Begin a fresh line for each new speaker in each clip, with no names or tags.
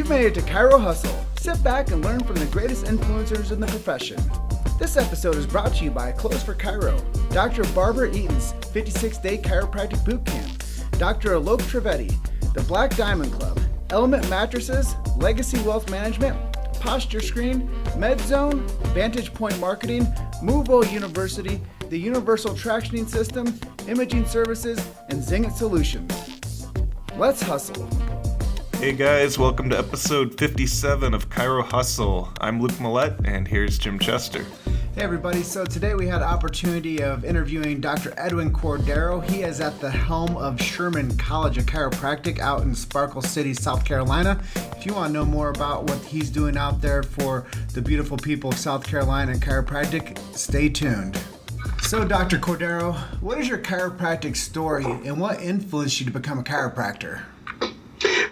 You've made it to Chiro Hustle. Sit back and learn from the greatest influencers in the profession. This episode is brought to you by Clothes for Chiro, Dr. Barbara Eaton's 56-day chiropractic boot camp, Dr. Alok Trivedi, the Black Diamond Club, Element Mattresses, Legacy Wealth Management, Posture Screen, MedZone, Vantage Point Marketing, Movo University, the Universal Tractioning System, Imaging Services, and Zingit Solutions. Let's hustle.
Hey guys, welcome to episode 57 of Chiro Hustle. I'm Luke Millette, and here's Jim Chester.
Hey everybody, so today we had the opportunity of interviewing Dr. Edwin Cordero. He is at the helm of Sherman College of Chiropractic out in Sparkle City, South Carolina. If you want to know more about what he's doing out there for the beautiful people of South Carolina and chiropractic, stay tuned. So Dr. Cordero, what is your chiropractic story and what influenced you to become a chiropractor?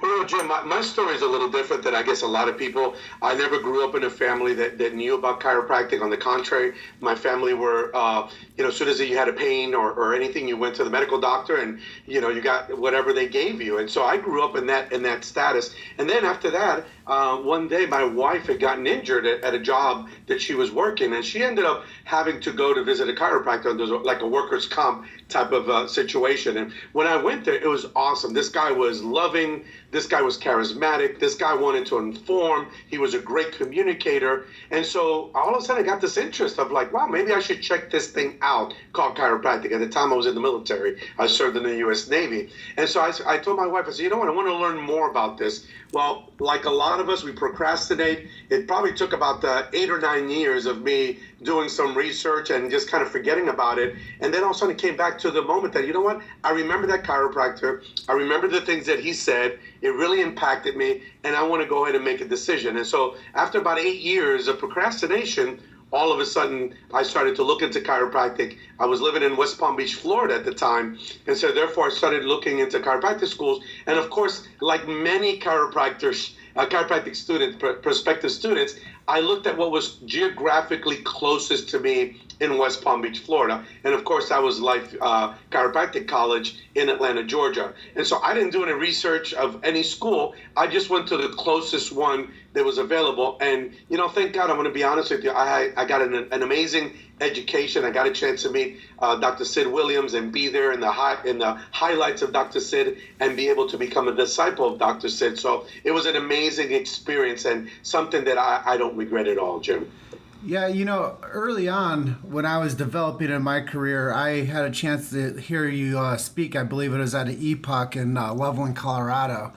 Well, Jim, my story is a little different than I guess a lot of people. I never grew up in a family that knew about chiropractic. On the contrary, my family were, as soon as you had a pain or anything, you went to the medical doctor and, you got whatever they gave you. And so I grew up in that status. And then after that, one day my wife had gotten injured at a job that she was working, and she ended up having to go to visit a chiropractor. There's like a workers' comp type of situation. And when I went there, it was awesome. This guy was loving. This guy was charismatic. This guy wanted to inform. He was a great communicator. And so all of a sudden I got this interest of like, wow, maybe I should check this thing out called chiropractic. At the time I was in the military. I served in the U.S. Navy. And so I told my wife, I said, you know what, I want to learn more about this. Well, like a lot of us, we procrastinate. It probably took about 8 or 9 years of me doing some research and just kind of forgetting about it. And then all of a sudden it came back to the moment that, you know what, I remember that chiropractor. I remember the things that he said. It really impacted me, and I want to go ahead and make a decision. And so after about 8 years of procrastination, all of a sudden, I started to look into chiropractic. I was living in West Palm Beach, Florida at the time. And so therefore, I started looking into chiropractic schools. And of course, like many chiropractors, chiropractic students, prospective students, I looked at what was geographically closest to me in West Palm Beach, Florida. And of course, that was Life Chiropractic College in Atlanta, Georgia. And so I didn't do any research of any school. I just went to the closest one that was available. And, thank God, I'm going to be honest with you, I got an amazing education. I got a chance to meet Dr. Sid Williams and be there in the highlights of Dr. Sid and be able to become a disciple of Dr. Sid. So it was an amazing experience and something that I don't regret at all, Jim.
Yeah, early on when I was developing in my career, I had a chance to hear you speak. I believe it was at an EPOC in Loveland, Colorado.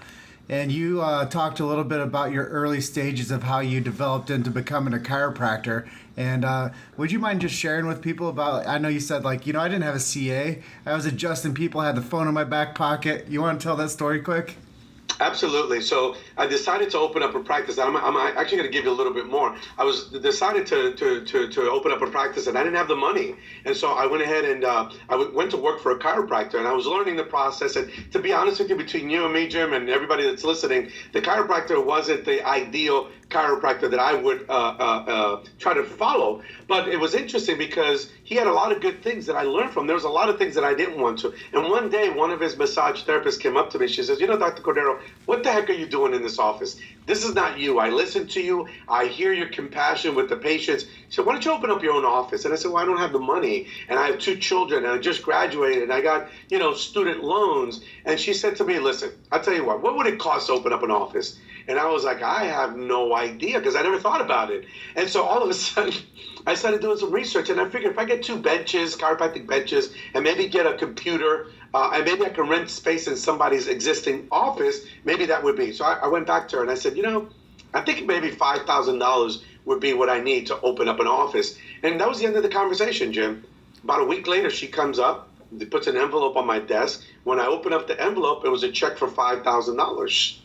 And you talked a little bit about your early stages of how you developed into becoming a chiropractor. And would you mind just sharing with people about, I know you said I didn't have a CA. I was adjusting people, I had the phone in my back pocket. You want to tell that story quick?
Absolutely. So I decided to open up a practice. I'm actually going to give you a little bit more. I was decided to open up a practice, and I didn't have the money. And so I went ahead and went to work for a chiropractor, and I was learning the process. And to be honest with you, between you and me, Jim, and everybody that's listening, the chiropractor wasn't the ideal chiropractor that I would try to follow. But it was interesting because he had a lot of good things that I learned from. There was a lot of things that I didn't want to. And one day, one of his massage therapists came up to me. She says, Dr. Cordero, what the heck are you doing in this office? This is not you. I listen to you. I hear your compassion with the patients. She said, why don't you open up your own office? And I said, well, I don't have the money. And I have 2 children. And I just graduated. And I got, student loans. And she said to me, listen, I'll tell you what would it cost to open up an office? And I was like, I have no idea because I never thought about it. And so all of a sudden, I started doing some research. And I figured if I get 2 benches, chiropractic benches, and maybe get a computer, and maybe I can rent space in somebody's existing office, maybe that would be. So I went back to her and I said, I think maybe $5,000 would be what I need to open up an office. And that was the end of the conversation, Jim. About a week later, she comes up, puts an envelope on my desk. When I opened up the envelope, it was a check for $5,000.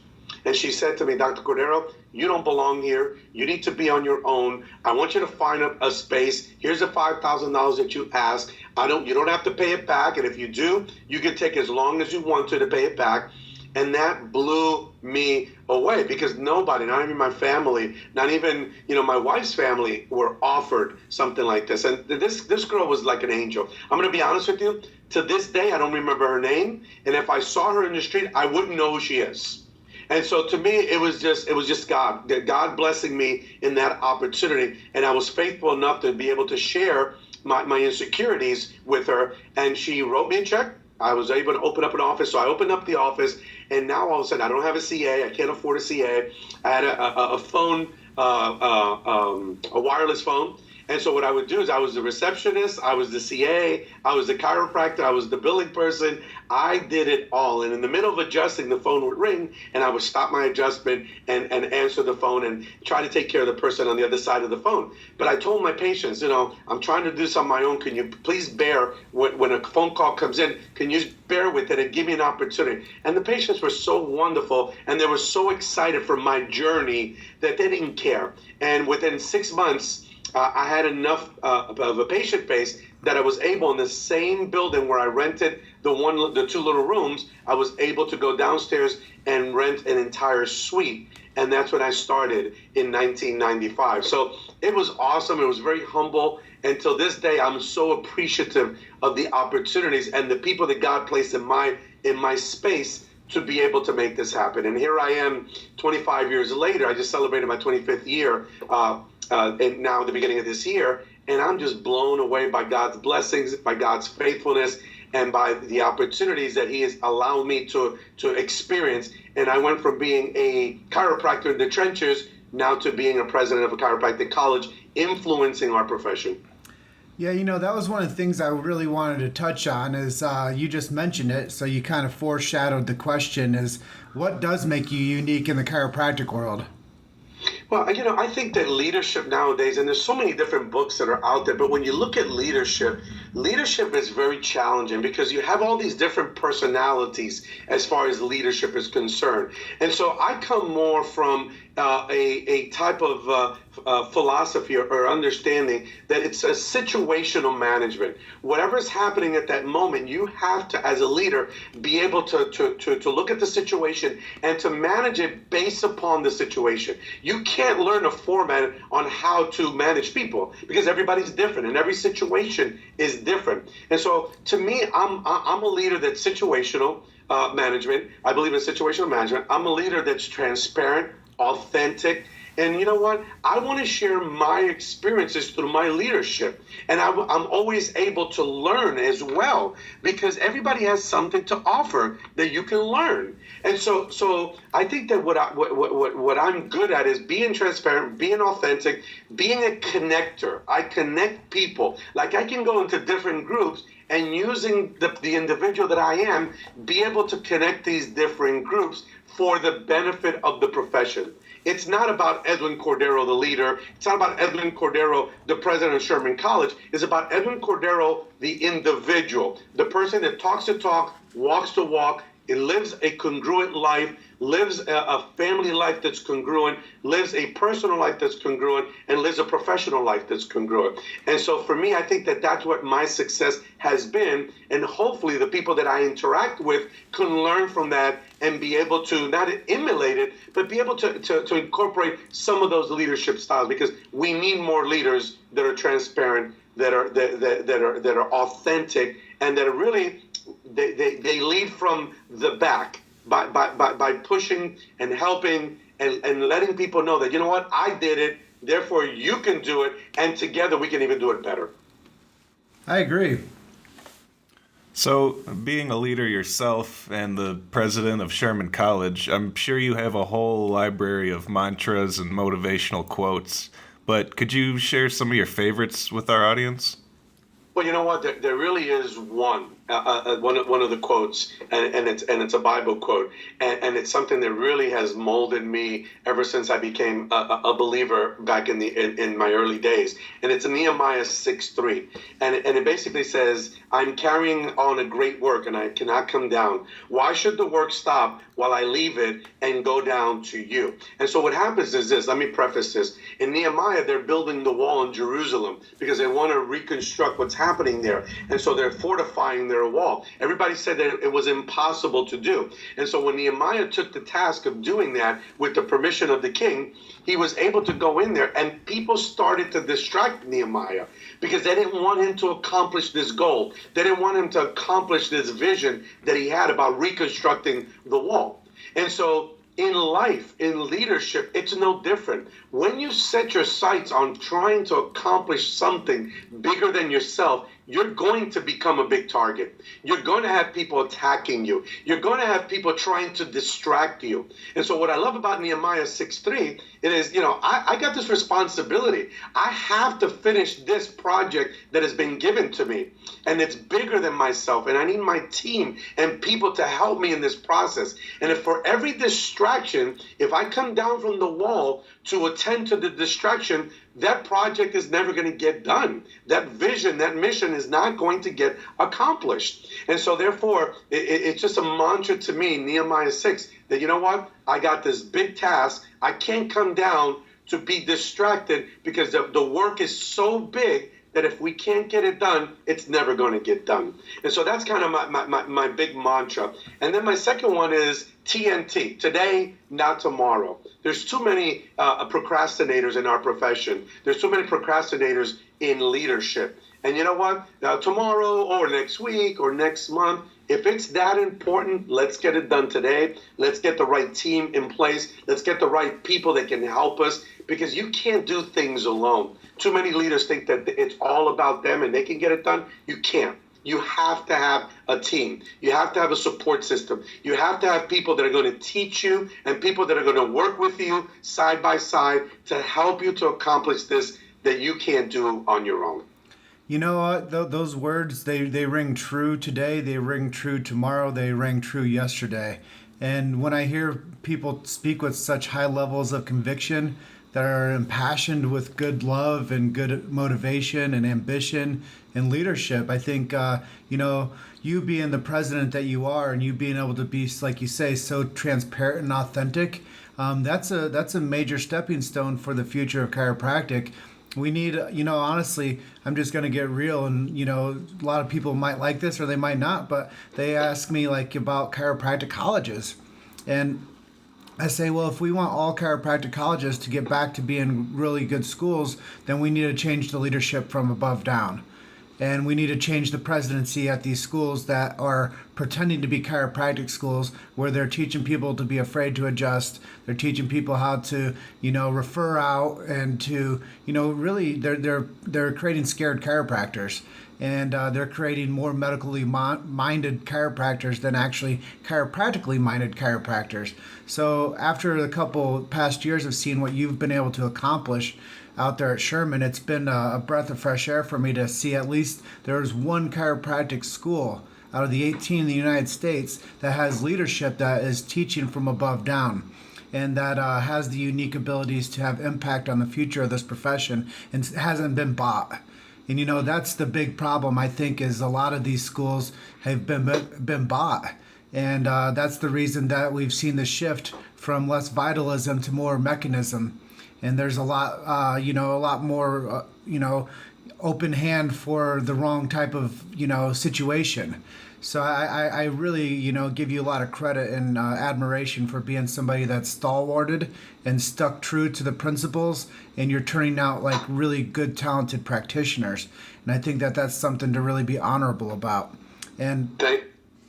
And she said to me, Dr. Cordero, you don't belong here. You need to be on your own. I want you to find a space. Here's the $5,000 that you asked. You don't have to pay it back. And if you do, you can take as long as you want to pay it back. And that blew me away because nobody, not even my family, not even, my wife's family were offered something like this. And this girl was like an angel. I'm going to be honest with you. To this day, I don't remember her name. And if I saw her in the street, I wouldn't know who she is. And so to me, it was just God blessing me in that opportunity. And I was faithful enough to be able to share my insecurities with her. And she wrote me a check. I was able to open up an office. So I opened up the office, and now all of a sudden I don't have a CA. I can't afford a CA. I had a phone, a wireless phone. And so what I would do is I was the receptionist, I was the CA, I was the chiropractor, I was the billing person. I did it all. And in the middle of adjusting, the phone would ring, and I would stop my adjustment and answer the phone and try to take care of the person on the other side of the phone. But I told my patients, I'm trying to do something on my own. Can you please bear when a phone call comes in? Can you bear with it and give me an opportunity? And the patients were so wonderful, and they were so excited for my journey that they didn't care. And within 6 months, I had enough of a patient base that I was able, in the same building where I rented the two little rooms, I was able to go downstairs and rent an entire suite. And that's when I started in 1995. So it was awesome. It was very humble. And till this day, I'm so appreciative of the opportunities and the people that God placed in my space to be able to make this happen. And here I am 25 years later. I just celebrated my 25th year and now at the beginning of this year, and I'm just blown away by God's blessings, by God's faithfulness, and by the opportunities that He has allowed me to experience. And I went from being a chiropractor in the trenches now to being a president of a chiropractic college, influencing our profession.
Yeah, that was one of the things I really wanted to touch on is you just mentioned it, so you kind of foreshadowed the question is, what does make you unique in the chiropractic world?
Well, I think that leadership nowadays, and there's so many different books that are out there, but when you look at leadership is very challenging because you have all these different personalities as far as leadership is concerned. And so I come more from a type of philosophy or understanding that it's a situational management. Whatever's happening at that moment, you have to, as a leader, be able to look at the situation and to manage it based upon the situation. You can't learn a format on how to manage people because everybody's different and every situation is different. And so to me, I'm a leader that's situational management. I believe in situational management. I'm a leader that's transparent, authentic. And you know what? I want to share my experiences through my leadership. And I'm always able to learn as well because everybody has something to offer that you can learn. And so I think that what I'm good at is being transparent, being authentic, being a connector. I connect people. Like I can go into different groups and using the individual that I am, be able to connect these different groups for the benefit of the profession. It's not about Edwin Cordero, the leader. It's not about Edwin Cordero, the president of Sherman College. It's about Edwin Cordero, the individual, the person that talks the talk, walks the walk, it lives a congruent life, lives a family life that's congruent, lives a personal life that's congruent, and lives a professional life that's congruent. And so for me, I think that that's what my success has been. And hopefully the people that I interact with can learn from that and be able to not emulate it, but be able to incorporate some of those leadership styles because we need more leaders that are transparent, that are authentic, and that are really they lead from the back by pushing and helping and letting people know that, you know what, I did it, therefore you can do it, and together we can even do it better.
I agree.
So, being a leader yourself and the president of Sherman College, I'm sure you have a whole library of mantras and motivational quotes, but could you share some of your favorites with our audience?
Well, you know what? There really is one of the quotes, and it's a Bible quote, and it's something that really has molded me ever since I became a believer back in my early days. And it's in Nehemiah 6:3, and it basically says, "I'm carrying on a great work, and I cannot come down. Why should the work stop while I leave it and go down to you?" And so what happens is this. Let me preface this. In Nehemiah, they're building the wall in Jerusalem because they want to reconstruct what's happening there, and so they're fortifying their wall. Everybody said that it was impossible to do. And so when Nehemiah took the task of doing that with the permission of the king, he was able to go in there, and people started to distract Nehemiah because they didn't want him to accomplish this goal. They didn't want him to accomplish this vision that he had about reconstructing the wall. And so In life, in leadership, it's no different. When you set your sights on trying to accomplish something bigger than yourself, you're going to become a big target. You're going to have people attacking you. You're going to have people trying to distract you. And so what I love about Nehemiah 6:3, it is, I got this responsibility. I have to finish this project that has been given to me. And it's bigger than myself. And I need my team and people to help me in this process. And if for every distraction, if I come down from the wall to attend to the distraction, that project is never going to get done. That vision, that mission is not going to get accomplished. And so therefore, it's just a mantra to me, Nehemiah 6, that you know what? I got this big task. I can't come down to be distracted because the work is so big that if we can't get it done, it's never going to get done. And so that's kind of my big mantra. And then my second one is TNT, today, not tomorrow. There's too many procrastinators in our profession. There's too many procrastinators in leadership. And you know what? Tomorrow or next week or next month, if it's that important, let's get it done today. Let's get the right team in place. Let's get the right people that can help us, because you can't do things alone. Too many leaders think that it's all about them and they can get it done. You can't. You have to have a team. You have to have a support system. You have to have people that are going to teach you and people that are going to work with you side by side to help you to accomplish this that you can't do on your own.
You know what? Those words, they ring true today. They ring true tomorrow. They ring true yesterday. And when I hear people speak with such high levels of conviction, that are impassioned with good love and good motivation and ambition and leadership, I think, you being the president that you are and you being able to be, like you say, so transparent and authentic, that's a major stepping stone for the future of chiropractic. We need, honestly, I'm just going to get real, and, a lot of people might like this or they might not, but they ask me about chiropractic colleges. And I say, well, if we want all chiropractic colleges to get back to being really good schools, then we need to change the leadership from above down. And we need to change the presidency at these schools that are pretending to be chiropractic schools, where they're teaching people to be afraid to adjust. They're teaching people how to, refer out and to, really they're creating scared chiropractors. And they're creating more medically minded chiropractors than actually chiropractically minded chiropractors. So after a couple past years of seeing what you've been able to accomplish out there at Sherman, it's been a breath of fresh air for me to see at least there's one chiropractic school out of the 18 in the United States that has leadership that is teaching from above down, and that has the unique abilities to have impact on the future of this profession and hasn't been bought. And that's the big problem, I think, is a lot of these schools have been bought. And that's the reason that we've seen the shift from less vitalism to more mechanism. And there's a lot more, open hand for the wrong type of, situation. So I really, give you a lot of credit and admiration for being somebody that's stalwarted and stuck true to the principles, and you're turning out like really good, talented practitioners. And I think that that's something to really be honorable about. And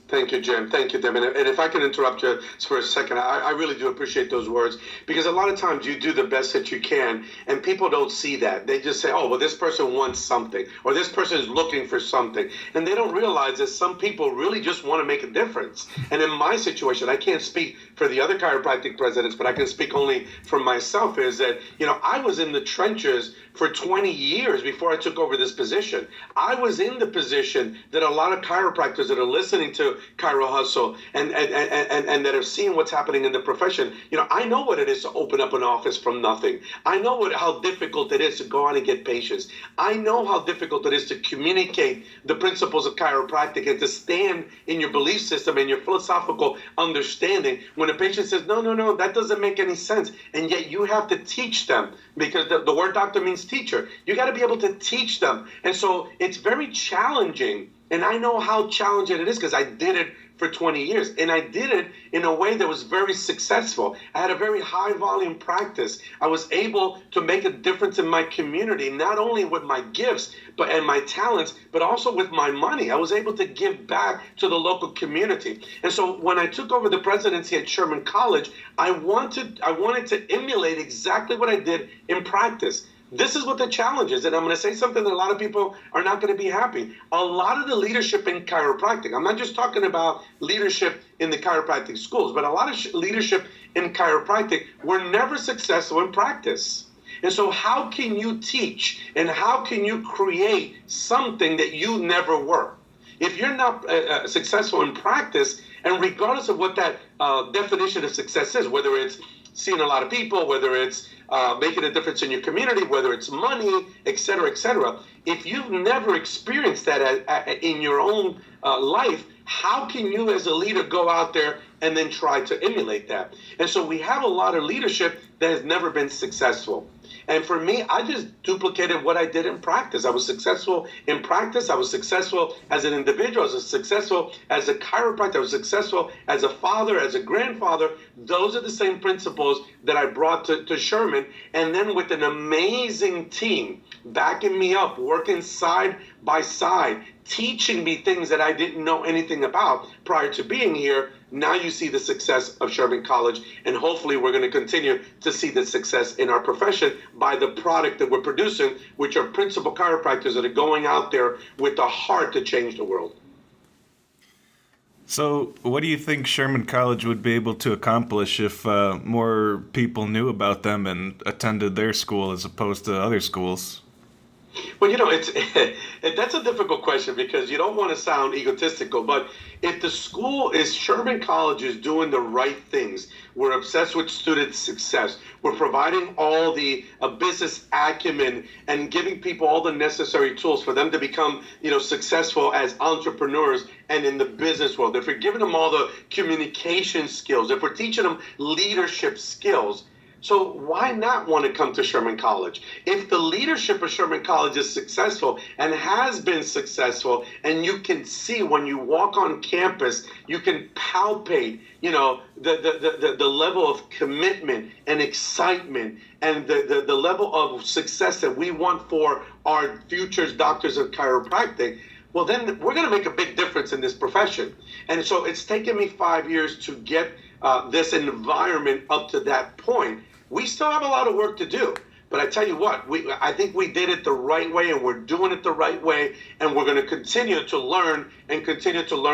Thank you, Jim. Thank you, Tim. And if I can interrupt you for a second, I really do appreciate those words, because a lot of times you do the best that you can and people don't see that. They just say, oh, well, this person wants something, or this person is looking for something. And they don't realize that some people really just want to make a difference. And in my situation, I can't speak for the other chiropractic presidents, but I can speak only for myself, is that, I was in the trenches for 20 years before I took over this position. I was in the position that a lot of chiropractors that are listening to Chiro Hustle and that are seeing what's happening in the profession, I know what it is to open up an office from nothing. I know how difficult it is to go out and get patients. I know how difficult it is to communicate the principles of chiropractic and to stand in your belief system and your philosophical understanding when a patient says, no, that doesn't make any sense. And yet you have to teach them, because the word doctor means teacher. You got to be able to teach them. And so it's very challenging. And I know how challenging it is because I did it for 20 years. And I did it in a way that was very successful. I had a very high volume practice. I was able to make a difference in my community, not only with my gifts and my talents, but also with my money. I was able to give back to the local community. And so when I took over the presidency at Sherman College, I wanted to emulate exactly what I did in practice. This is what the challenge is, and I'm going to say something that a lot of people are not going to be happy. A lot of the leadership in chiropractic, I'm not just talking about leadership in the chiropractic schools, but a lot of leadership in chiropractic were never successful in practice. And so how can you teach and how can you create something that you never were? If you're not successful in practice, and regardless of what that definition of success is, whether it's seeing a lot of people, whether it's making a difference in your community, whether it's money, et cetera, if you've never experienced that in your own life, how can you as a leader go out there and then try to emulate that? And so we have a lot of leadership that has never been successful. And for me, I just duplicated what I did in practice. I was successful in practice. I was successful as an individual. I was successful as a chiropractor. I was successful as a father, as a grandfather. Those are the same principles that I brought to Sherman. And then with an amazing team backing me up, working side by side, teaching me things that I didn't know anything about prior to being here. Now you see the success of Sherman College, and hopefully we're going to continue to see the success in our profession by the product that we're producing, which are principal chiropractors that are going out there with the heart to change the world.
So what do you think Sherman College would be able to accomplish if more people knew about them and attended their school as opposed to other schools?
Well, that's a difficult question because you don't want to sound egotistical, but if the school is Sherman College is doing the right things, we're obsessed with student success, we're providing all the business acumen and giving people all the necessary tools for them to become, successful as entrepreneurs and in the business world. If we're giving them all the communication skills, if we're teaching them leadership skills, so why not want to come to Sherman College? If the leadership of Sherman College is successful and has been successful, and you can see when you walk on campus, you can palpate, the level of commitment and excitement and the level of success that we want for our future doctors of chiropractic, well, then we're going to make a big difference in this profession. And so it's taken me 5 years to get this environment up to that point. We still have a lot of work to do, but I tell you what, I think we did it the right way, and we're doing it the right way, and we're going to continue to learn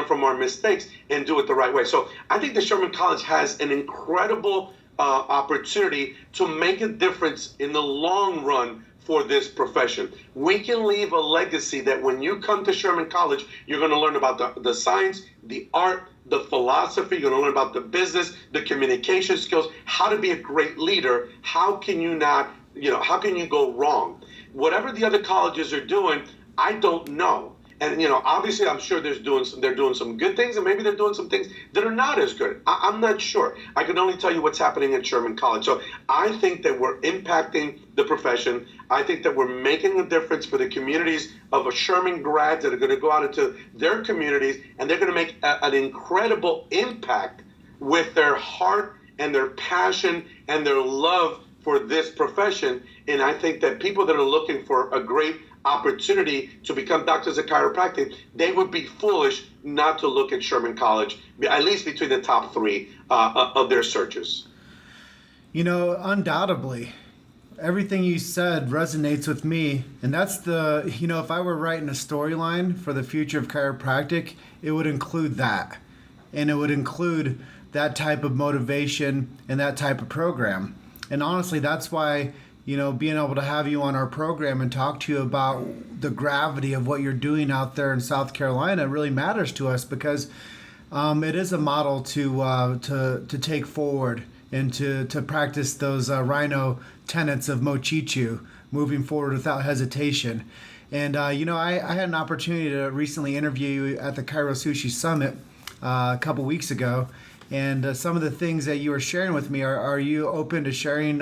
from our mistakes and do it the right way. So I think the Sherman College has an incredible opportunity to make a difference in the long run for this profession. We can leave a legacy that when you come to Sherman College, you're going to learn about the science, the art, the philosophy, you're going to learn about the business, the communication skills, how to be a great leader. How can you not, how can you go wrong? Whatever the other colleges are doing, I don't know. And, obviously I'm sure they're doing some good things, and maybe they're doing some things that are not as good. I'm not sure. I can only tell you what's happening at Sherman College. So I think that we're impacting the profession. I think that we're making a difference for the communities of Sherman grads that are going to go out into their communities, and they're going to make an incredible impact with their heart and their passion and their love for this profession. And I think that people that are looking for a great opportunity to become doctors of chiropractic, they would be foolish not to look at Sherman College, at least between the top three of their searches.
Undoubtedly, everything you said resonates with me. And that's if I were writing a storyline for the future of chiropractic, it would include that. And it would include that type of motivation and that type of program. And honestly, that's why being able to have you on our program and talk to you about the gravity of what you're doing out there in South Carolina really matters to us, because it is a model to take forward and to practice those rhino tenets of Mochichu, moving forward without hesitation. And I had an opportunity to recently interview you at the Chiro Sushi Summit a couple weeks ago. And some of the things that you were sharing with me, are you open to sharing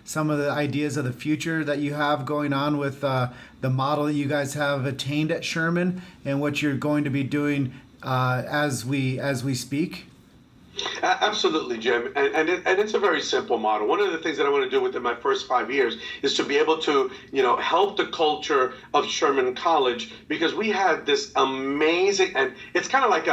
some of the ideas of the future that you have going on with the model that you guys have attained at Sherman, and what you're going to be doing as we speak?
Absolutely, Jim, and it's a very simple model. One of the things that I want to do within my first 5 years is to be able to, help the culture of Sherman College, because we had this amazing, and it's kind of like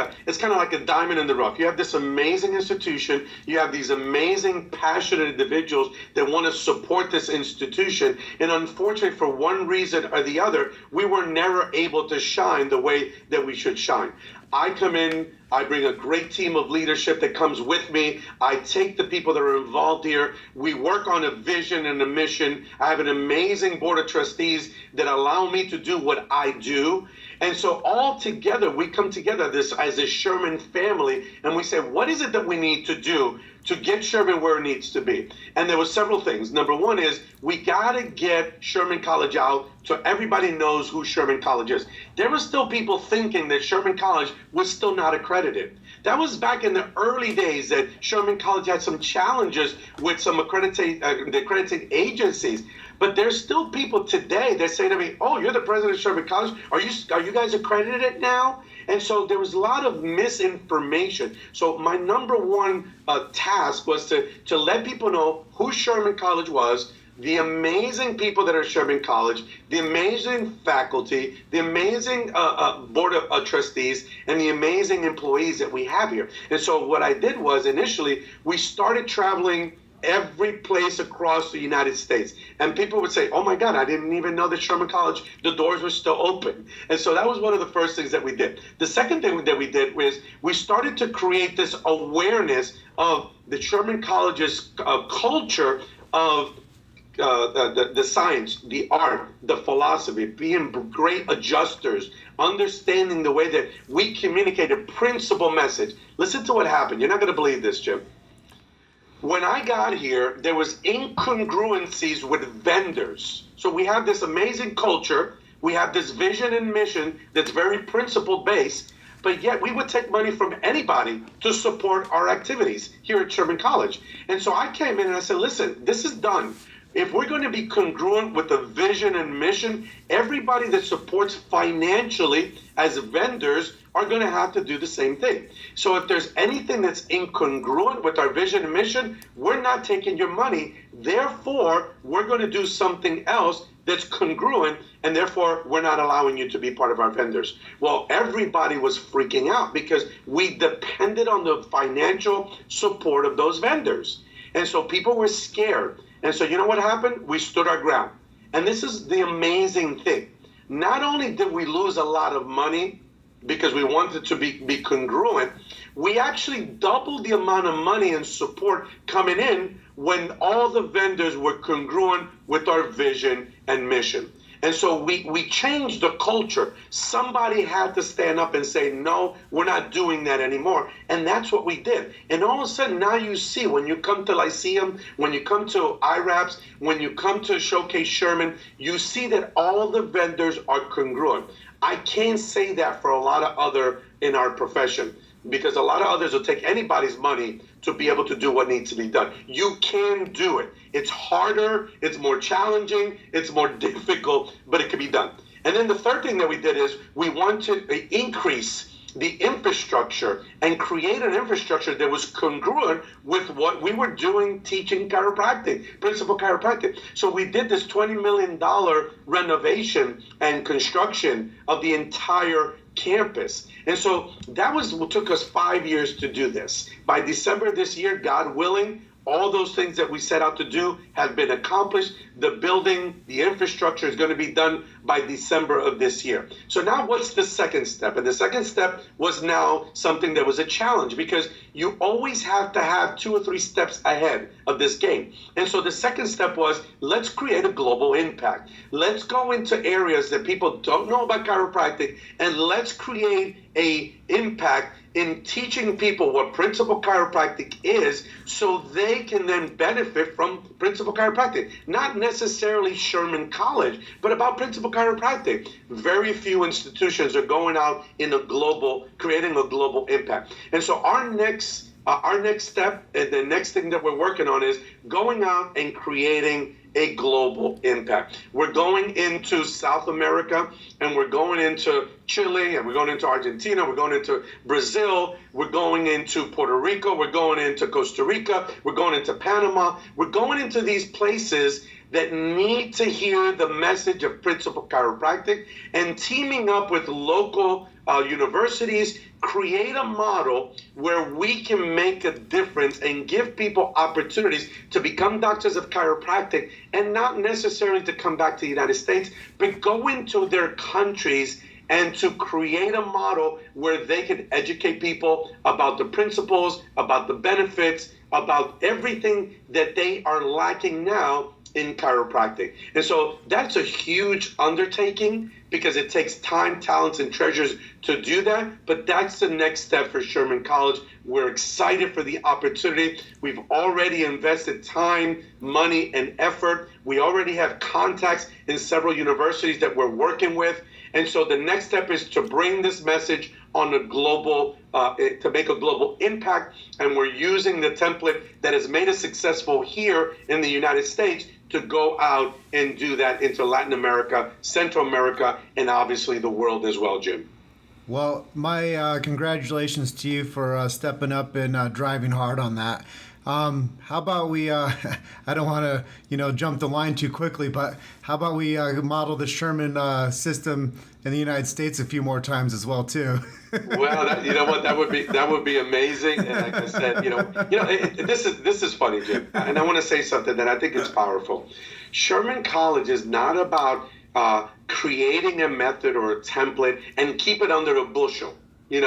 a diamond in the rough. You have this amazing institution, you have these amazing, passionate individuals that want to support this institution, and unfortunately, for one reason or the other, we were never able to shine the way that we should shine. I come in, I bring a great team of leadership that comes with me. I take the people that are involved here. We work on a vision and a mission. I have an amazing board of trustees that allow me to do what I do. And so all together, we come together as a Sherman family, and we say, what is it that we need to do to get Sherman where it needs to be? And there were several things. Number one is we got to get Sherman College out so everybody knows who Sherman College is. There were still people thinking that Sherman College was still not accredited. That was back in the early days that Sherman College had some challenges with some accrediting agencies. But there's still people today that say to me, "Oh, you're the president of Sherman College. Are you guys accredited now?" And so there was a lot of misinformation. So my number one task was to let people know who Sherman College was, the amazing people that are Sherman College, the amazing faculty, the amazing board of trustees, and the amazing employees that we have here. And so what I did was initially we started traveling every place across the United States. And people would say, "Oh my God, I didn't even know that Sherman College, the doors were still open." And so that was one of the first things that we did. The second thing that we did was we started to create this awareness of the Sherman College's culture of the science, the art, the philosophy, being great adjusters, understanding the way that we communicate a principal message. Listen to what happened. You're not going to believe this, Jim. When I got here, there was incongruencies with vendors. So we have this amazing culture, we have this vision and mission that's very principle based, but yet we would take money from anybody to support our activities here at Sherman College. And so I came in and I said, listen, this is done. If we're going to be congruent with the vision and mission, everybody that supports financially as vendors are going to have to do the same thing. So if there's anything that's incongruent with our vision and mission, we're not taking your money. Therefore, we're going to do something else that's congruent, and therefore we're not allowing you to be part of our vendors. Well, everybody was freaking out because we depended on the financial support of those vendors. And so people were scared. And so you know what happened? We stood our ground. And this is the amazing thing. Not only did we lose a lot of money because we wanted to be congruent, we actually doubled the amount of money and support coming in when all the vendors were congruent with our vision and mission. And so we changed the culture. Somebody had to stand up and say, no, we're not doing that anymore. And that's what we did. And all of a sudden, now you see, when you come to Lyceum, when you come to IRAPS, when you come to Showcase Sherman, you see that all the vendors are congruent. I can't say that for a lot of other in our profession, because a lot of others will take anybody's money to be able to do what needs to be done. You can do it. It's harder, it's more challenging, it's more difficult, but it can be done. And then the third thing that we did is we want to increase the infrastructure and create an infrastructure that was congruent with what we were doing teaching chiropractic, principal chiropractic. So we did this $20 million renovation and construction of the entire campus. And so that was what took us 5 years to do this. By December this year, God willing, all those things that we set out to do have been accomplished. The building, the infrastructure is going to be done by December of this year. So now what's the second step? And the second step was now something that was a challenge, because you always have to have 2 or 3 steps ahead of this game. And so the second step was, let's create a global impact. Let's go into areas that people don't know about chiropractic, and let's create a impact in teaching people what principal chiropractic is, so they can then benefit from principal chiropractic. Not necessarily Sherman College, but about principal chiropractic. Very few institutions are going out in a global, creating a global impact. And so our next step, and the next thing that we're working on, is going out and creating a global impact. We're going into South America, and we're going into Chile, and we're going into Argentina, we're going into Brazil, we're going into Puerto Rico, we're going into Costa Rica, we're going into Panama. We're going into these places that need to hear the message of Principal Chiropractic, and teaming up with local universities, create a model where we can make a difference and give people opportunities to become doctors of chiropractic, and not necessarily to come back to the United States, but go into their countries and to create a model where they can educate people about the principles, about the benefits, about everything that they are lacking now in chiropractic. And so that's a huge undertaking, because it takes time, talents, and treasures to do that. But that's the next step for Sherman College. We're excited for the opportunity. We've already invested time, money, and effort. We already have contacts in several universities that we're working with. And so the next step is to bring this message on a global, to make a global impact. And we're using the template that has made us successful here in the United States to go out and do that into Latin America, Central America, and obviously the world as well, Jim.
Well, my congratulations to you for stepping up and driving hard on that. How about we, I don't want to, jump the line too quickly, but how about we model the Sherman system in the United States a few more times as well, too?
Well, you know what, that would be amazing. And like I said, this is funny, Jim. And I want to say something that I think is powerful. Sherman College is not about creating a method or a template and keep it under a bushel. We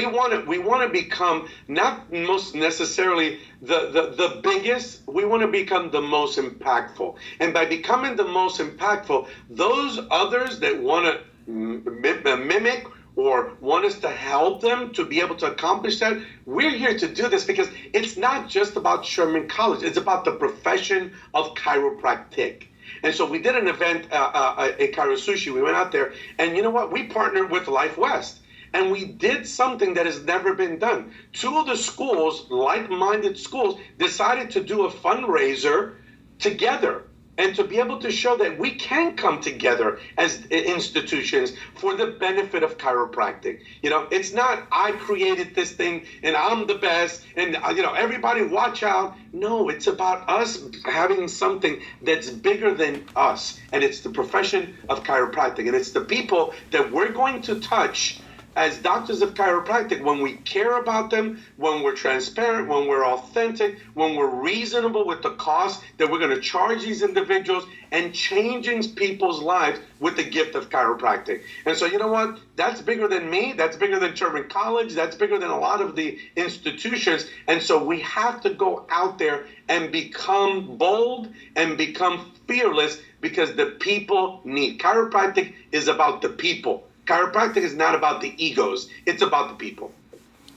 want to become not most necessarily the biggest. We want to become the most impactful. And by becoming the most impactful, those others that want to mimic or want us to help them to be able to accomplish that, we're here to do this, because it's not just about Sherman College. It's about the profession of chiropractic. And so we did an event at Chiro Sushi. We went out there, and you know what? We partnered with Life West. And we did something that has never been done. Two of the schools, like-minded schools, decided to do a fundraiser together, and to be able to show that we can come together as institutions for the benefit of chiropractic. It's not, I created this thing and I'm the best and, everybody watch out. No, it's about us having something that's bigger than us. And it's the profession of chiropractic. And it's the people that we're going to touch as doctors of chiropractic, when we care about them, when we're transparent, when we're authentic, when we're reasonable with the cost that we're going to charge these individuals, and changing people's lives with the gift of chiropractic. And so, you know what? That's bigger than me. That's bigger than Sherman College. That's bigger than a lot of the institutions. And so we have to go out there and become bold and become fearless, because the people need. Chiropractic is about the people. Chiropractic is not about the egos. It's about the people.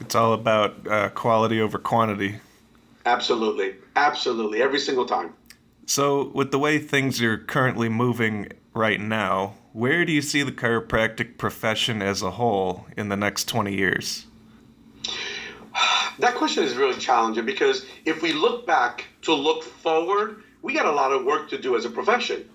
It's all about quality over quantity.
Absolutely. Absolutely. Every single time.
So with the way things are currently moving right now, where do you see the chiropractic profession as a whole in the next 20 years?
That question is really challenging, because if we look back to look forward, we got a lot of work to do as a profession.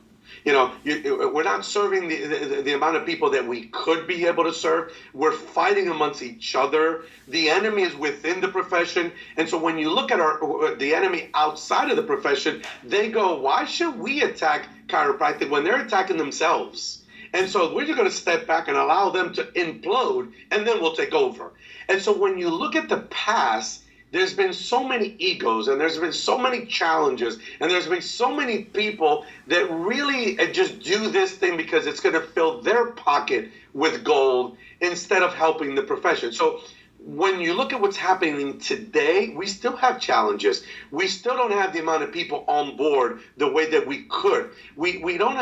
We're not serving the amount of people that we could be able to serve. We're fighting amongst each other. The enemy is within the profession. And so when you look at the enemy outside of the profession, they go, why should we attack chiropractic when they're attacking themselves? And so we're just going to step back and allow them to implode, and then we'll take over. And so when you look at the past, there's been so many egos, and there's been so many challenges, and there's been so many people that really just do this thing because it's going to fill their pocket with gold instead of helping the profession. So when you look at what's happening today, we still have challenges. We still don't have the amount of people on board the way that we could. We don't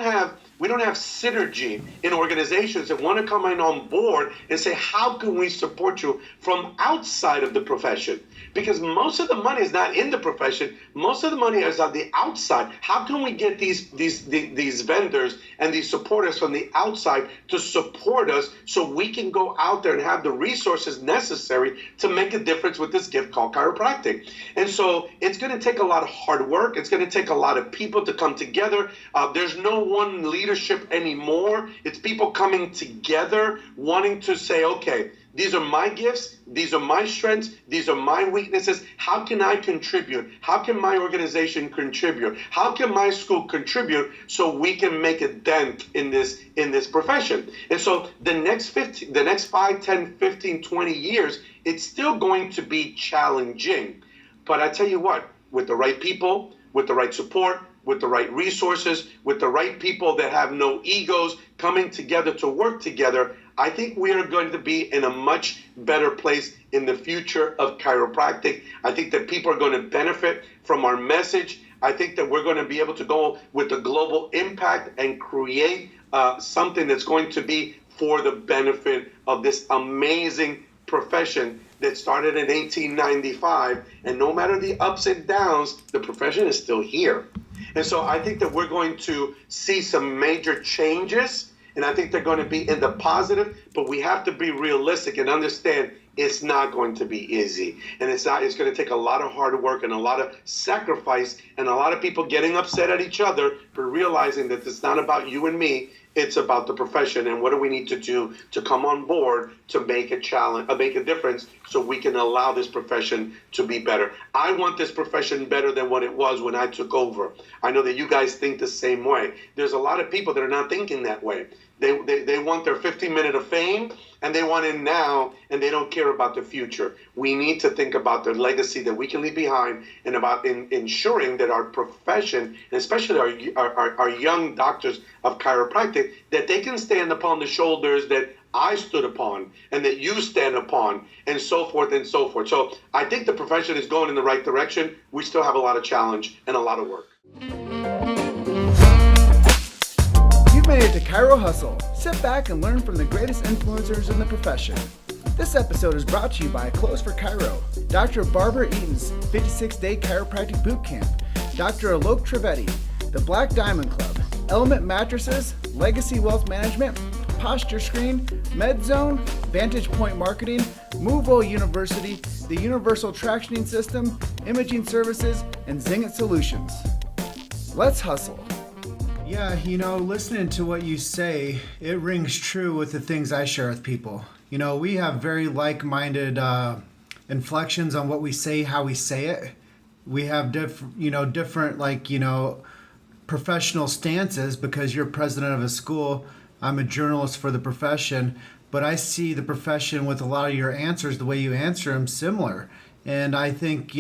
have We don't have synergy in organizations that want to come in on board and say, how can we support you from outside of the profession? Because most of the money is not in the profession. Most of the money is on the outside. How can we get these vendors and these supporters from the outside to support us so we can go out there and have the resources necessary to make a difference with this gift called chiropractic? And so it's going to take a lot of hard work. It's going to take a lot of people to come together. There's no one leadership anymore. It's people coming together wanting to say, okay, these are my gifts. These are my strengths. These are my weaknesses. How can I contribute? How can my organization contribute? How can my school contribute so we can make a dent in this profession? And so the next 5, 10, 15, 20 years, it's still going to be challenging. But I tell you what, with the right people, with the right support, with the right resources, with the right people that have no egos coming together to work together, I think we are going to be in a much better place in the future of chiropractic. I think that people are going to benefit from our message. I think that we're going to be able to go with the global impact and create something that's going to be for the benefit of this amazing profession that started in 1895. And no matter the ups and downs, the profession is still here. And so I think that we're going to see some major changes, and I think they're going to be in the positive, but we have to be realistic and understand it's not going to be easy. And it's going to take a lot of hard work and a lot of sacrifice and a lot of people getting upset at each other for realizing that it's not about you and me. It's about the profession and what do we need to do to come on board to make a difference so we can allow this profession to be better. I want this profession better than what it was when I took over. I know that you guys think the same way. There's a lot of people that are not thinking that way. They want their 15-minute of fame and they want it now and they don't care about the future. We need to think about the legacy that we can leave behind and about ensuring that our profession, and especially our young doctors of chiropractic, that they can stand upon the shoulders that I stood upon and that you stand upon and so forth and so forth. So I think the profession is going in the right direction. We still have a lot of challenge and a lot of work.
You've made it to Chiro Hustle. Sit back and learn from the greatest influencers in the profession. This episode is brought to you by Clothes for Chiro, Dr. Barbara Eaton's 56-day chiropractic boot camp, Dr. Alok Trivedi, the Black Diamond Club, Element Mattresses, Legacy Wealth Management, Posture Screen, MedZone, Vantage Point Marketing, Movo University, the Universal Tractioning System, Imaging Services, and Zingit Solutions. Let's hustle.
Yeah, listening to what you say, it rings true with the things I share with people. We have very like-minded inflections on what we say, how we say it. We have different professional stances because you're president of a school. I'm a journalist for the profession, but I see the profession with a lot of your answers, the way you answer them, similar. And I think,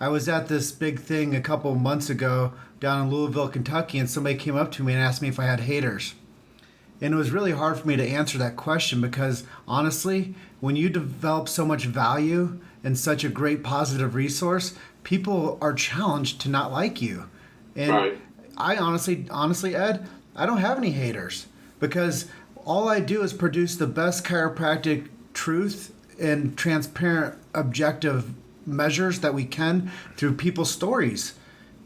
I was at this big thing a couple of months ago down in Louisville, Kentucky, and somebody came up to me and asked me if I had haters. And it was really hard for me to answer that question because, honestly, when you develop so much value and such a great positive resource, people are challenged to not like you. And right. I honestly, Ed, I don't have any haters because all I do is produce the best chiropractic truth and transparent, objective measures that we can through people's stories.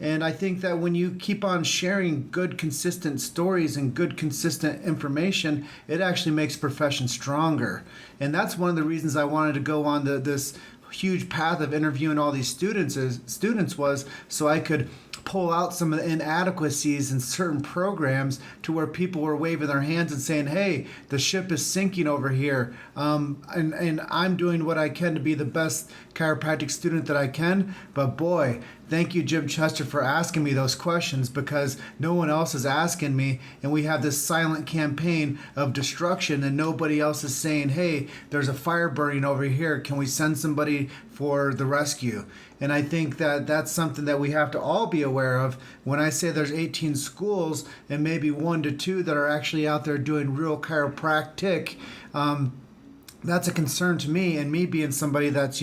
And I think that when you keep on sharing good, consistent stories and good, consistent information, it actually makes profession stronger. And that's one of the reasons I wanted to go on this huge path of interviewing all these students was so I could pull out some of the inadequacies in certain programs to where people were waving their hands and saying, hey, the ship is sinking over here. And I'm doing what I can to be the best chiropractic student that I can. But boy, thank you, Jim Chester, for asking me those questions because no one else is asking me. And we have this silent campaign of destruction and nobody else is saying, hey, there's a fire burning over here. Can we send somebody for the rescue? And I think that that's something that we have to all be aware of. When I say there's 18 schools and maybe 1 to 2 that are actually out there doing real chiropractic, that's a concern to me. And me being somebody that's,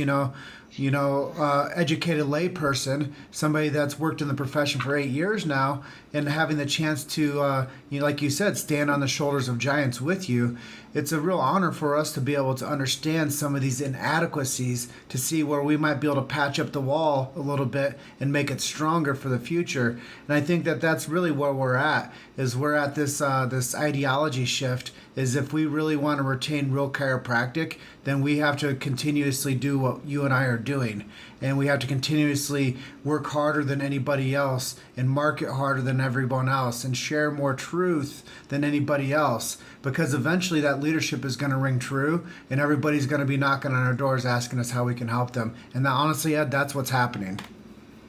educated layperson, somebody that's worked in the profession for 8 years now, and having the chance to, like you said, stand on the shoulders of giants with you. It's a real honor for us to be able to understand some of these inadequacies, to see where we might be able to patch up the wall a little bit and make it stronger for the future. And I think that that's really where we're at, is we're at this ideology shift, is if we really want to retain real chiropractic, then we have to continuously do what you and I are doing. And we have to continuously work harder than anybody else and market harder than everyone else and share more truth than anybody else, because eventually that leadership is going to ring true and everybody's going to be knocking on our doors asking us how we can help them. And that, honestly, Ed, that's what's happening.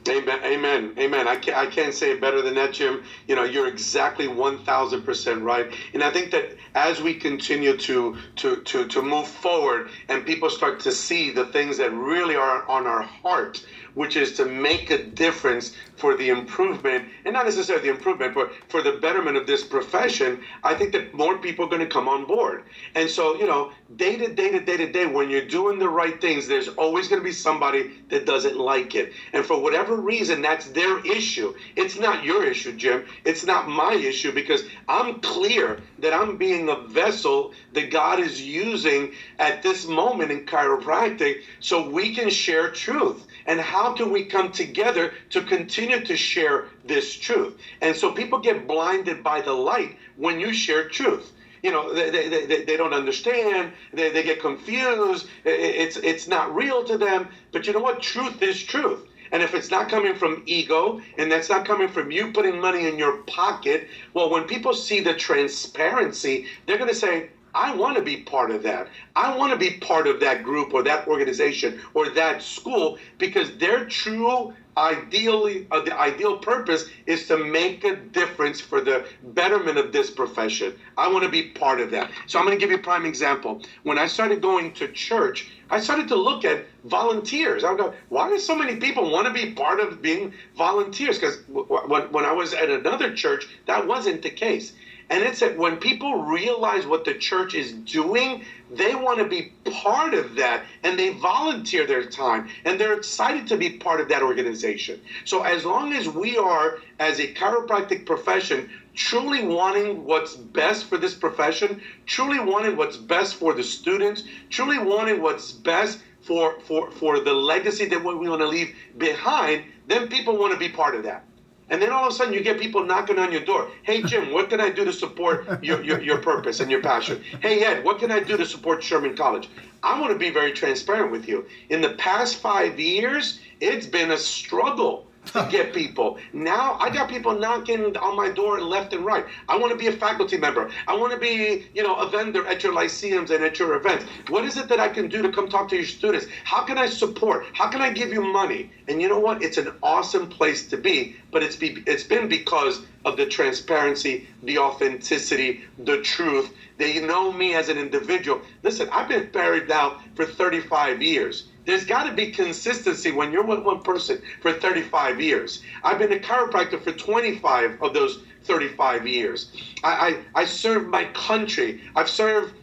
Amen. I can't say it better than that, Jim. You're exactly 1,000% right. And I think that as we continue to move forward and people start to see the things that really are on our heart, which is to make a difference for the improvement, and not necessarily the improvement, but for the betterment of this profession, I think that more people are going to come on board. And so, day to day, when you're doing the right things, there's always going to be somebody that doesn't like it. And for whatever reason, that's their issue. It's not your issue, Jim. It's not my issue, because I'm clear that I'm being a vessel that God is using at this moment in chiropractic so we can share truth. And how can we come together to continue to share this truth? And so people get blinded by the light when you share truth. They don't understand. They get confused. It's not real to them. But you know what? Truth is truth. And if it's not coming from ego, and that's not coming from you putting money in your pocket, well, when people see the transparency, they're going to say, I want to be part of that. I want to be part of that group or that organization or that school, because their true the ideal purpose is to make a difference for the betterment of this profession. I want to be part of that. So I'm going to give you a prime example. When I started going to church, I started to look at volunteers. I would go, why do so many people want to be part of being volunteers? Because when I was at another church, that wasn't the case. And it's that when people realize what the church is doing, they want to be part of that, and they volunteer their time, and they're excited to be part of that organization. So as long as we are, as a chiropractic profession, truly wanting what's best for this profession, truly wanting what's best for the students, truly wanting what's best for the legacy that we want to leave behind, then people want to be part of that. And then all of a sudden you get people knocking on your door. Hey, Jim, what can I do to support your purpose and your passion? Hey, Ed, what can I do to support Sherman College? I want to be very transparent with you. In the past 5 years, it's been a struggle to get people. Now I got people knocking on my door left and right. I want to be a faculty member. I want to be, a vendor at your lyceums and at your events. What is it that I can do to come talk to your students? How can I support? How can I give you money? And you know what? It's an awesome place to be, but it's been because of the transparency, the authenticity, the truth. They know me as an individual. Listen, I've been married now for 35 years. There's got to be consistency when you're with one person for 35 years. I've been a chiropractor for 25 of those 35 years. I served my country. I've served,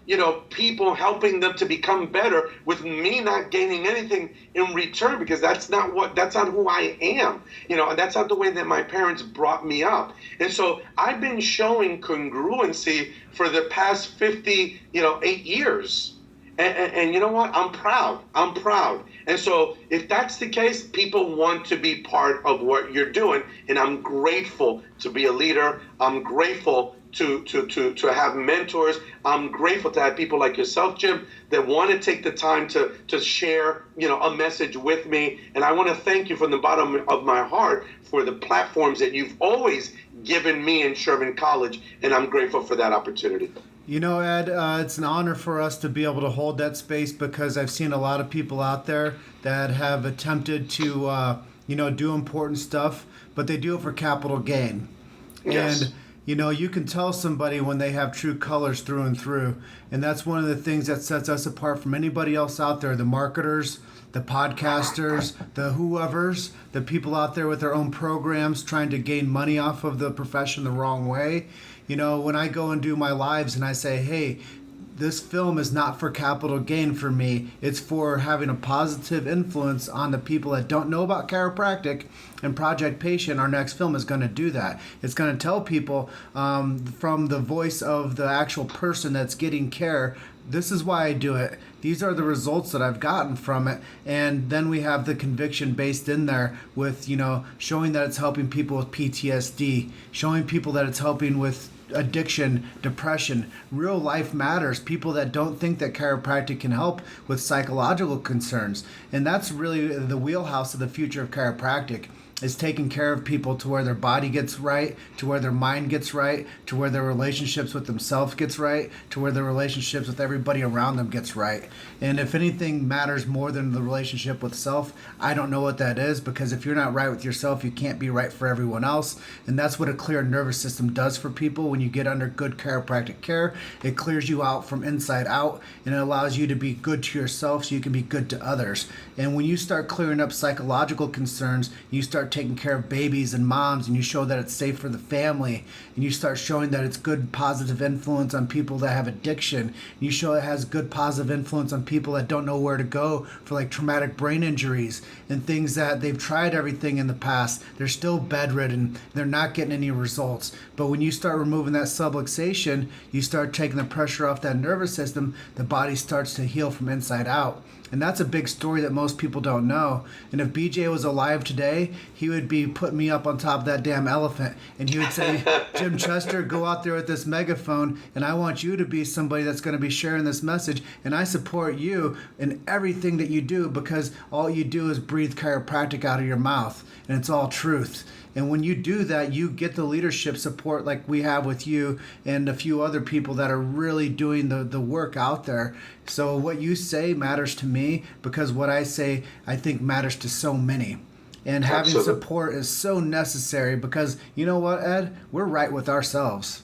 people, helping them to become better with me not gaining anything in return, because that's not who I am. And that's not the way that my parents brought me up. And so I've been showing congruency for the past 8 years. And you know what? I'm proud. And so if that's the case, people want to be part of what you're doing. And I'm grateful to be a leader. I'm grateful to have mentors. I'm grateful to have people like yourself, Jim, that want to take the time to share, a message with me. And I want to thank you from the bottom of my heart for the platforms that you've always given me in Sherman College. And I'm grateful for that opportunity.
Ed, it's an honor for us to be able to hold that space, because I've seen a lot of people out there that have attempted to, do important stuff, but they do it for capital gain.
Yes.
And, you can tell somebody when they have true colors through and through. And that's one of the things that sets us apart from anybody else out there, the marketers, the podcasters, the whoever's, the people out there with their own programs trying to gain money off of the profession the wrong way. When I go and do my lives and I say, hey, this film is not for capital gain for me. It's for having a positive influence on the people that don't know about chiropractic. And Project Patient, our next film, is going to do that. It's going to tell people from the voice of the actual person that's getting care, this is why I do it. These are the results that I've gotten from it. And then we have the conviction based in there with, showing that it's helping people with PTSD, showing people that it's helping with addiction, depression. Real life matters. People that don't think that chiropractic can help with psychological concerns. And that's really the wheelhouse of the future of chiropractic, is taking care of people to where their body gets right, to where their mind gets right, to where their relationships with themselves gets right, to where their relationships with everybody around them gets right. And if anything matters more than the relationship with self, I don't know what that is, because if you're not right with yourself, you can't be right for everyone else. And that's what a clear nervous system does for people. When you get under good chiropractic care, it clears you out from inside out, and it allows you to be good to yourself so you can be good to others. And when you start clearing up psychological concerns, you start taking care of babies and moms, and you show that it's safe for the family, and you start showing that it's good positive influence on people that have addiction, and you show it has good positive influence on people that don't know where to go for like traumatic brain injuries and things that they've tried everything in the past, they're still bedridden, they're not getting any results. But when you start removing that subluxation, you start taking the pressure off that nervous system, the body starts to heal from inside out. And that's a big story that most people don't know. And if BJ was alive today, he would be putting me up on top of that damn elephant. And he would say, Jim Chester, go out there with this megaphone, and I want you to be somebody that's going to be sharing this message. And I support you in everything that you do, because all you do is breathe chiropractic out of your mouth. And it's all truth. And when you do that, you get the leadership support like we have with you and a few other people that are really doing the work out there. So what you say matters to me, because what I say, I think, matters to so many. And having support is so necessary, because you know what, Ed? We're right with ourselves.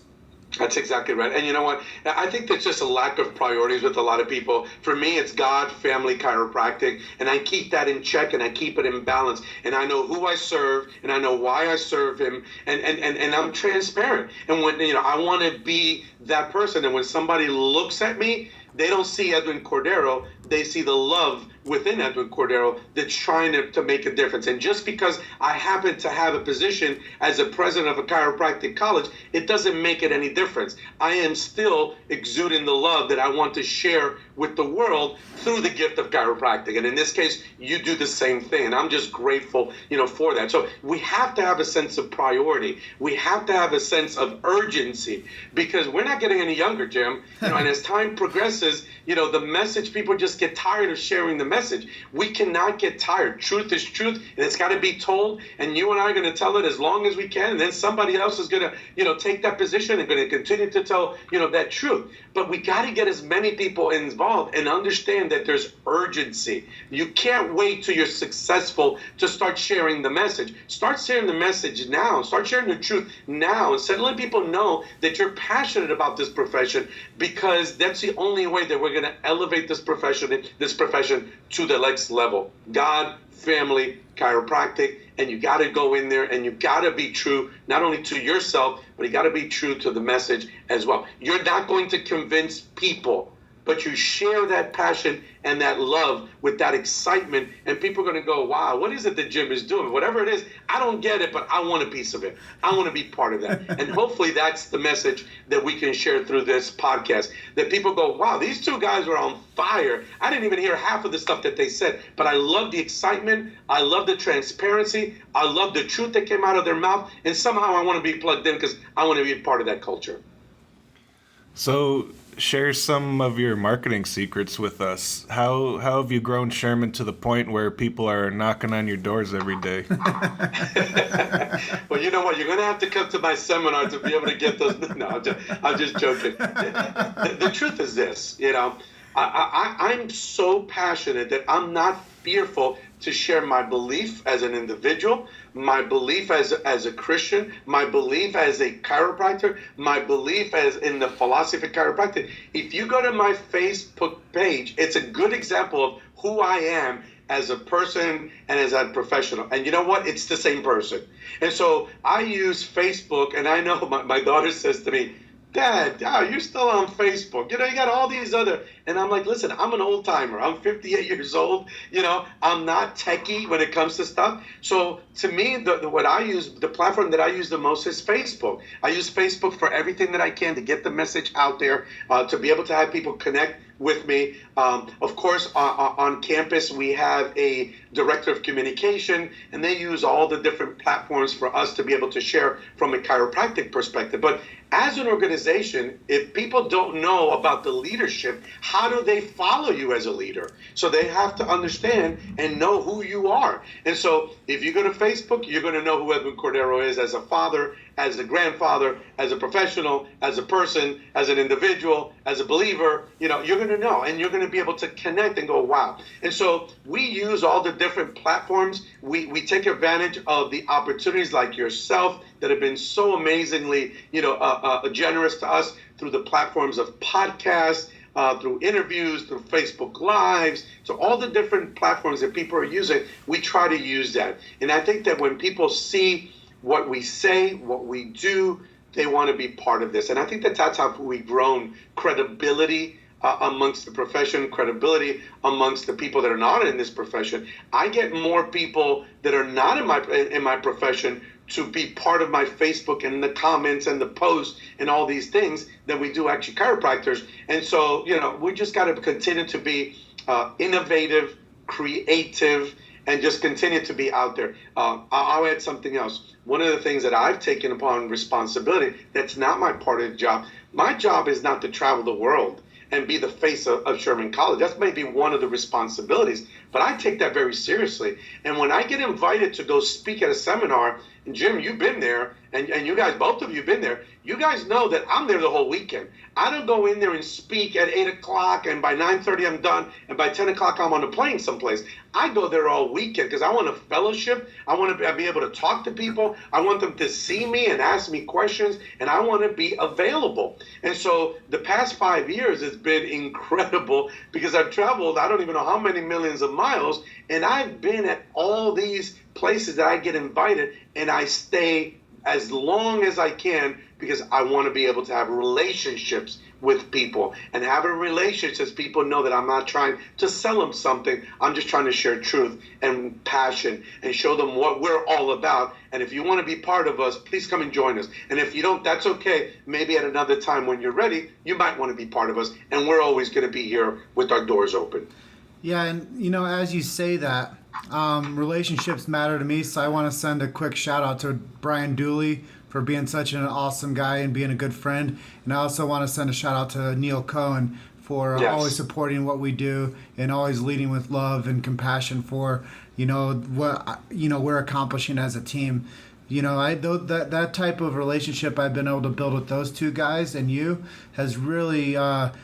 That's exactly right. And you know what? I think there's just a lack of priorities with a lot of people. For me, it's God, family, chiropractic, and I keep that in check, and I keep it in balance. And I know who I serve, and I know why I serve him, and I'm transparent. And when I want to be that person, and when somebody looks at me, they don't see Edwin Cordero, they see the love within Edwin Cordero that's trying to make a difference. And just because I happen to have a position as a president of a chiropractic college, it doesn't make it any difference. I am still exuding the love that I want to share with the world through the gift of chiropractic. And in this case, you do the same thing. And I'm just grateful, for that. So we have to have a sense of priority. We have to have a sense of urgency, because we're not getting any younger, Jim. And as time progresses, the message, people just get tired of sharing the message. We cannot get tired. Truth is truth, and it's got to be told. And you and I are going to tell it as long as we can. And then somebody else is going to, take that position and going to continue to tell, that truth. But we got to get as many people involved and understand that there's urgency. You can't wait till you're successful to start sharing the message. Start sharing the message now. Start sharing the truth now. Instead of letting people know that you're passionate about this profession, because that's the only way that we're going to elevate this profession to the next level. God, family, chiropractic, and you got to go in there and you got to be true, not only to yourself, but you got to be true to the message as well. You're not going to convince people, but you share that passion and that love with that excitement, and people are going to go, wow, what is it that Jim is doing? Whatever it is, I don't get it, but I want a piece of it. I want to be part of that. And hopefully that's the message that we can share through this podcast, that people go, wow, these two guys were on fire. I didn't even hear half of the stuff that they said, but I love the excitement. I love the transparency. I love the truth that came out of their mouth, and somehow I want to be plugged in because I want to be a part of that culture.
So share some of your marketing secrets with us. How have you grown Sherman to the point where people are knocking on your doors every day?
Well, you know what? You're going to have to come to my seminar to be able to get those. No, I'm just joking. The truth is this, I'm so passionate that I'm not fearful to share my belief as an individual, my belief as a Christian, my belief as a chiropractor, my belief as in the philosophy of chiropractic. If you go to my Facebook page, it's a good example of who I am as a person and as a professional. And you know what? It's the same person. And so I use Facebook, and I know my daughter says to me, Dad, you're still on Facebook. You got all these other, and I'm like, listen, I'm an old timer. I'm 58 years old. I'm not techie when it comes to stuff. So to me, the platform that I use the most is Facebook. I use Facebook for everything that I can to get the message out there, to be able to have people connect with me. Of course, on campus, we have a director of communication, and they use all the different platforms for us to be able to share from a chiropractic perspective. But as an organization, if people don't know about the leadership, how do they follow you as a leader? So they have to understand and know who you are. And so if you go to Facebook, you're going to know who Edwin Cordero is as a father, as a grandfather, as a professional, as a person, as an individual, as a believer. You're going to know, and you're going to be able to connect and go, wow. And so we use all the different platforms. We take advantage of the opportunities like yourself that have been so amazingly, generous to us through the platforms of podcasts, through interviews, through Facebook Lives, so all the different platforms that people are using. We try to use that. And I think that when people see what we say, what we do, they want to be part of this. And I think that that's how we've grown credibility amongst the profession, credibility amongst the people that are not in this profession. I get more people that are not in my profession to be part of my Facebook and the comments and the posts and all these things than we do actually chiropractors. And so, we just got to continue to be innovative, creative, and just continue to be out there. I'll add something else. One of the things that I've taken upon responsibility, that's not my part of the job. My job is not to travel the world and be the face of Sherman College. That's maybe one of the responsibilities, but I take that very seriously. And when I get invited to go speak at a seminar, and Jim, you've been there, and you guys, both of you have been there, you guys know that I'm there the whole weekend. I don't go in there and speak at 8 o'clock, and by 9:30 I'm done, and by 10 o'clock I'm on a plane someplace. I go there all weekend because I want a fellowship. I want to be able to talk to people. I want them to see me and ask me questions, and I want to be available. And so the past 5 years has been incredible because I've traveled, I don't even know how many millions of miles, and I've been at all these places that I get invited, and I stay as long as I can because I want to be able to have relationships with people, and having relationships, people know that I'm not trying to sell them something. I'm just trying to share truth and passion and show them what we're all about. And if you want to be part of us, please come and join us. And if you don't, that's okay. Maybe at another time when you're ready, you might want to be part of us. And we're always going to be here with our doors open.
Yeah, and as you say that, relationships matter to me, so I want to send a quick shout out to Brian Dooley for being such an awesome guy and being a good friend. And I also want to send a shout out to Neil Cohen for always supporting what we do and always leading with love and compassion for what we're accomplishing as a team. That type of relationship I've been able to build with those two guys and you has really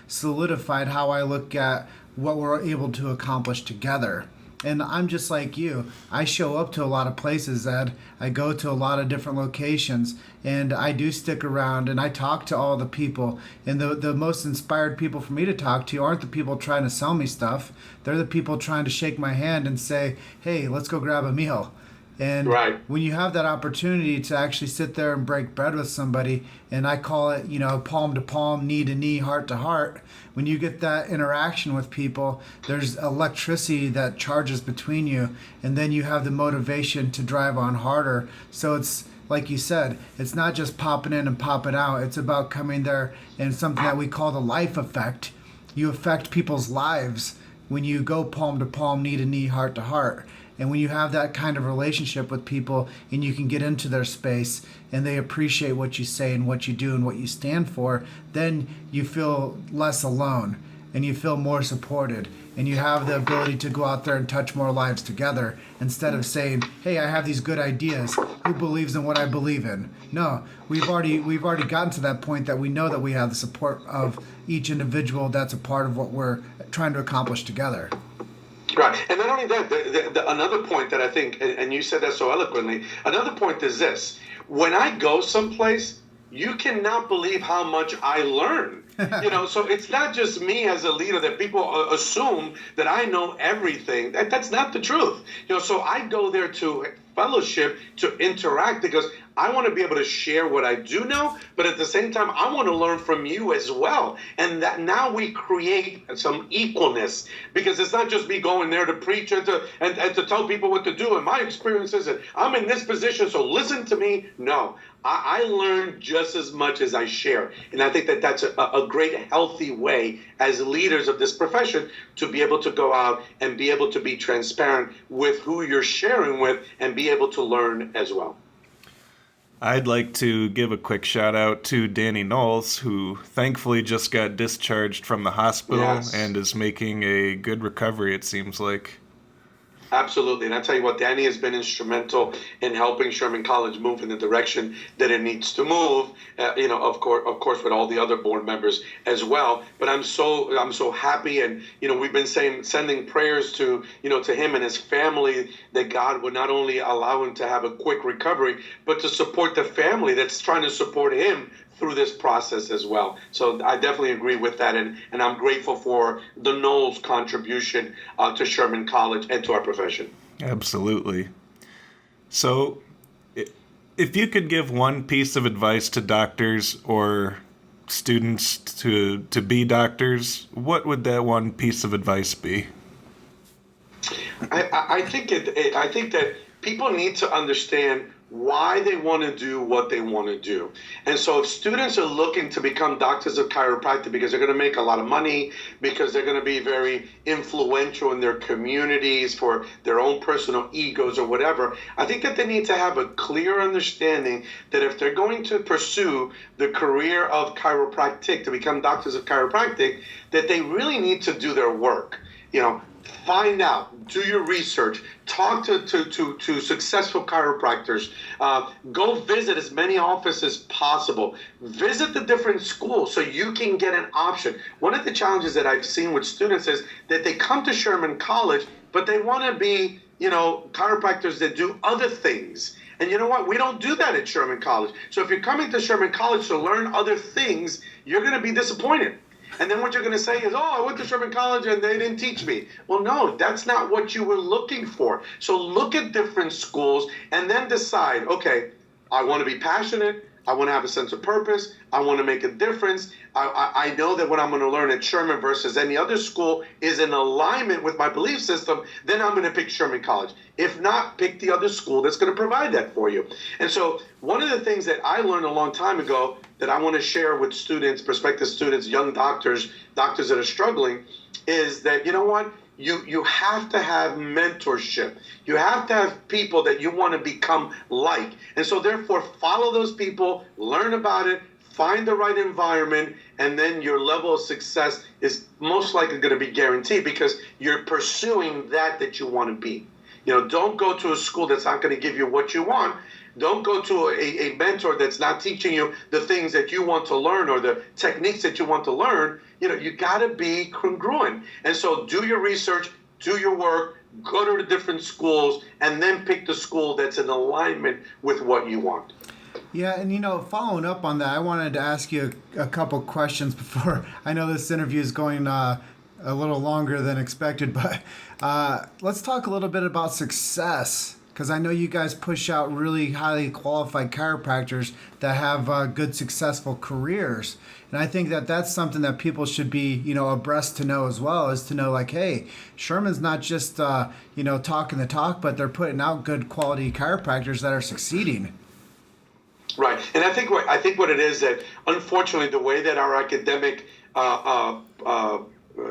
solidified how I look at what we're able to accomplish together. And I'm just like you. I show up to a lot of places, Ed. I go to a lot of different locations, and I do stick around, and I talk to all the people. And the most inspired people for me to talk to aren't the people trying to sell me stuff. They're the people trying to shake my hand and say, hey, let's go grab a meal. And when you have that opportunity to actually sit there and break bread with somebody, and I call it, palm to palm, knee to knee, heart to heart, when you get that interaction with people, there's electricity that charges between you, and then you have the motivation to drive on harder. So it's, like you said, it's not just popping in and popping out. It's about coming there and something that we call the life effect. You affect people's lives when you go palm to palm, knee to knee, heart to heart. And when you have that kind of relationship with people and you can get into their space and they appreciate what you say and what you do and what you stand for, then you feel less alone and you feel more supported and you have the ability to go out there and touch more lives together instead of saying, hey, I have these good ideas. Who believes in what I believe in? No, we've already gotten to that point that we know that we have the support of each individual that's a part of what we're trying to accomplish together.
Right. And not only that, another point that I think, and you said that so eloquently, another point is this. When I go someplace, you cannot believe how much I learn. So it's not just me as a leader that people assume that I know everything. That's not the truth. So I go there to fellowship to interact, because I want to be able to share what I do know, but at the same time, I want to learn from you as well. And that now we create some equalness, because it's not just me going there to preach and to tell people what to do and my experiences, and I'm in this position, so listen to me. No, I learn just as much as I share. And I think that that's a great, healthy way as leaders of this profession to be able to go out and be able to be transparent with who you're sharing with and be able to learn as well.
I'd like to give a quick shout out to Danny Knowles, who thankfully just got discharged from the hospital and is making a good recovery, it seems like.
Absolutely. And I tell you what, Danny has been instrumental in helping Sherman College move in the direction that it needs to move, of course, with all the other board members as well. But I'm so happy. And, we've been sending prayers to him and his family, that God would not only allow him to have a quick recovery, but to support the family that's trying to support him through this process as well. So I definitely agree with that, and I'm grateful for the Knowles contribution to Sherman College and to our profession.
Absolutely. So if you could give one piece of advice to doctors or students to be doctors, what would that one piece of advice be?
I think that people need to understand why they want to do what they want to do. And so if students are looking to become doctors of chiropractic because they're going to make a lot of money, because they're going to be very influential in their communities for their own personal egos or whatever, I think that they need to have a clear understanding that if they're going to pursue the career of chiropractic, to become doctors of chiropractic, that they really need to do their work. Find out, do your research, talk to successful chiropractors, go visit as many offices as possible, visit the different schools so you can get an option. One of the challenges that I've seen with students is that they come to Sherman College, but they want to be, chiropractors that do other things. And you know what? We don't do that at Sherman College. So if you're coming to Sherman College to learn other things, you're going to be disappointed. And then what you're going to say is, I went to Sherman College and they didn't teach me. Well, no, that's not what you were looking for. So look at different schools and then decide, okay, I want to be passionate. I want to have a sense of purpose. I want to make a difference. I know that what I'm going to learn at Sherman versus any other school is in alignment with my belief system. Then I'm going to pick Sherman College. If not, pick the other school that's going to provide that for you. And so one of the things that I learned a long time ago that I want to share with students, prospective students, young doctors that are struggling, is that, you know what? You have to have mentorship. You have to have people that you want to become like. And so therefore, follow those people, learn about it, find the right environment, and then your level of success is most likely going to be guaranteed because you're pursuing that you want to be. Don't go to a school that's not going to give you what you want. Don't go to a mentor that's not teaching you the things that you want to learn or the techniques that you want to learn. You got to be congruent. And so do your research, do your work, go to the different schools, and then pick the school that's in alignment with what you want.
Yeah, and following up on that, I wanted to ask you a couple questions before. I know this interview is going a little longer than expected, but let's talk a little bit about success, because I know you guys push out really highly qualified chiropractors that have good, successful careers. And I think that that's something that people should be, abreast to know as well, is to know, like, hey, Sherman's not just, talking the talk, but they're putting out good quality chiropractors that are succeeding.
Right. And I think what it is that, unfortunately, the way that our academic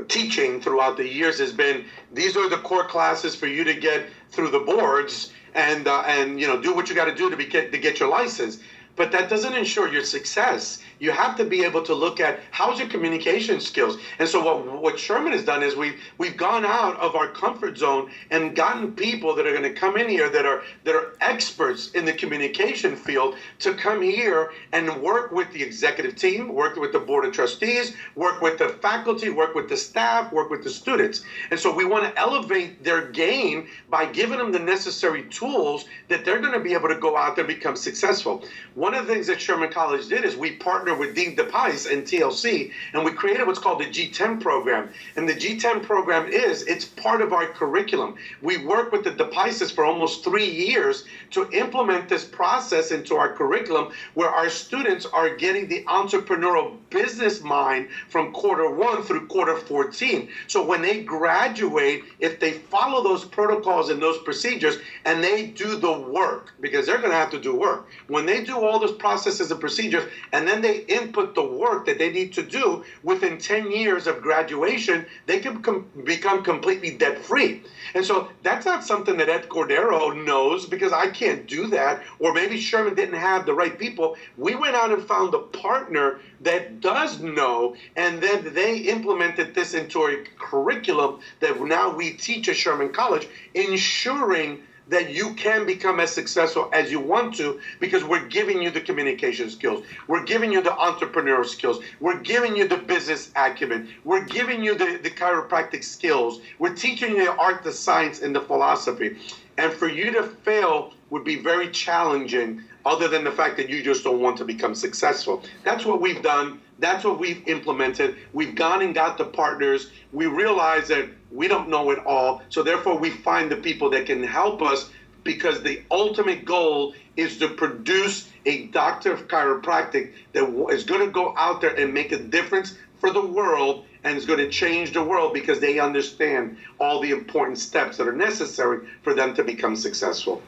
teaching throughout the years has been, these are the core classes for you to get through the boards and do what you got to do to get your license. But that doesn't ensure your success. You have to be able to look at how's your communication skills. And so what Sherman has done is we've gone out of our comfort zone and gotten people that are going to come in here that are experts in the communication field to come here and work with the executive team, work with the board of trustees, work with the faculty, work with the staff, work with the students. And so we want to elevate their game by giving them the necessary tools that they're going to be able to go out there and become successful. One one of the things that Sherman College did is we partnered with Dean DePice and TLC, and we created what's called the G10 program. And the G10 program it's part of our curriculum. We worked with the DePices for almost 3 years to implement this process into our curriculum, where our students are getting the entrepreneurial business mind from quarter 1 through quarter 14. So when they graduate, if they follow those protocols and those procedures and they do the work, because they're going to have to do work, when they do all those processes and procedures and then they input the work that they need to do, within 10 years of graduation, they can become completely debt free. And so that's not something that Ed Cordero knows, because I can't do that, or maybe Sherman didn't have the right people. We went out and found a partner that does know, and then they implemented this into a curriculum that now we teach at Sherman College, ensuring that you can become as successful as you want to, because we're giving you the communication skills. We're giving you the entrepreneurial skills. We're giving you the business acumen. We're giving you the chiropractic skills. We're teaching you the art, the science, and the philosophy. And for you to fail would be very challenging, other than the fact that you just don't want to become successful. That's what we've done. That's what we've implemented. We've gone and got the partners. We realize that we don't know it all. So therefore, we find the people that can help us, because the ultimate goal is to produce a doctor of chiropractic that is going to go out there and make a difference for the world, and is going to change the world, because they understand all the important steps that are necessary for them to become successful.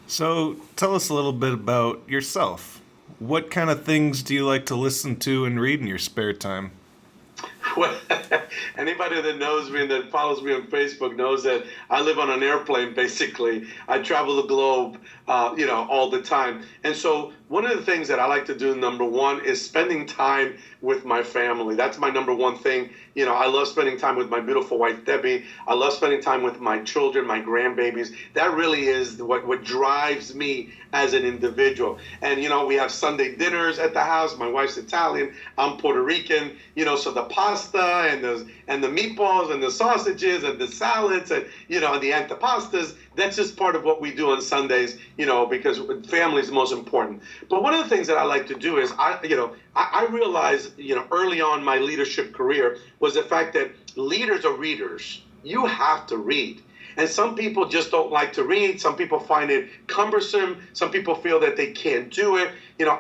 So tell us a little bit about yourself. What kind of things do you like to listen to and read in your spare time?
Well, anybody that knows me and that follows me on Facebook knows that I live on an airplane, basically. I travel the globe, all the time. And so one of the things that I like to do, number one, is spending time with my family. That's my number one thing. I love spending time with my beautiful wife, Debbie. I love spending time with my children, my grandbabies. That really is what drives me as an individual. And, we have Sunday dinners at the house. My wife's Italian. I'm Puerto Rican. So the pasta and the meatballs and the sausages and the salads and, and the antipastas, that's just part of what we do on Sundays, because family is the most important. But one of the things that I like to do is, I realized, early on my leadership career, was the fact that leaders are readers. You have to read. And some people just don't like to read. Some people find it cumbersome. Some people feel that they can't do it.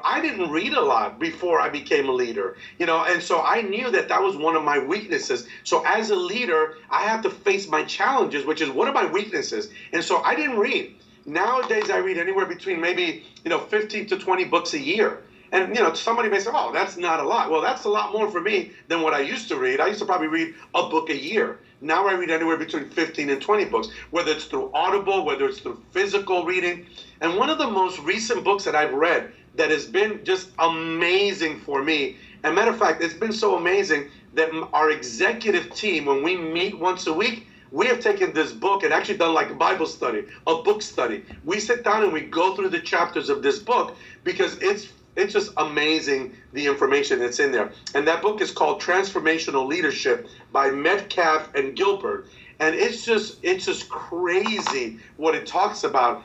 I didn't read a lot before I became a leader, and so I knew that was one of my weaknesses. So as a leader, I have to face my challenges, which is, what are my weaknesses? And so I didn't read. Nowadays, I read anywhere between maybe, 15 to 20 books a year. And, somebody may say, oh, that's not a lot. Well, that's a lot more for me than what I used to read. I used to probably read a book a year. Now I read anywhere between 15 and 20 books, whether it's through Audible, whether it's through physical reading. And one of the most recent books that I've read that has been just amazing for me, and matter of fact, it's been so amazing that our executive team, when we meet once a week, we have taken this book and actually done like a Bible study, a book study. We sit down and we go through the chapters of this book, because it's just amazing, the information that's in there. And that book is called Transformational Leadership by Metcalf and Gilbert. And it's just crazy what it talks about,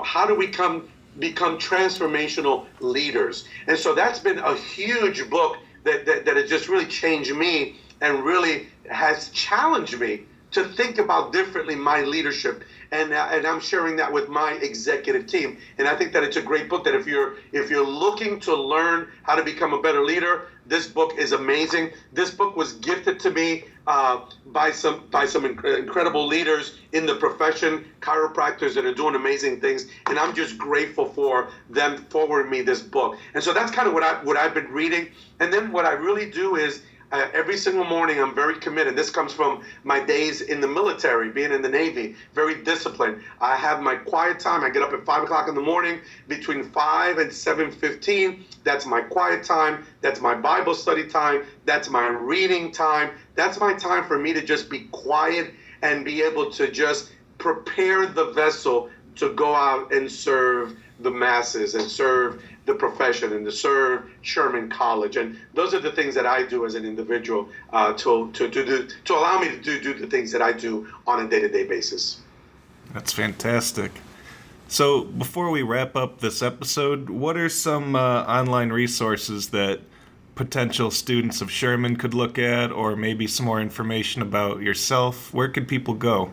how do we become transformational leaders. And so that's been a huge book that has just really changed me and really has challenged me to think about differently my leadership. And I'm sharing that with my executive team. And I think that it's a great book, that if you're looking to learn how to become a better leader, this book is amazing. This book was gifted to me by some incredible leaders in the profession, chiropractors that are doing amazing things. And I'm just grateful for them forwarding me this book. And so that's kind of what I've been reading. And then what I really do is, every single morning, I'm very committed. This comes from my days in the military, being in the Navy, very disciplined. I have my quiet time. I get up at 5 o'clock in the morning, between 5 and 7:15. That's my quiet time. That's my Bible study time. That's my reading time. That's my time for me to just be quiet and be able to just prepare the vessel to go out and serve the masses and serve the profession and to serve Sherman College. And those are the things that I do as an individual to allow me to do the things that I do on a day-to-day basis.
That's fantastic. So before we wrap up this episode, what are some online resources that potential students of Sherman could look at, or maybe some more information about yourself? Where could people go?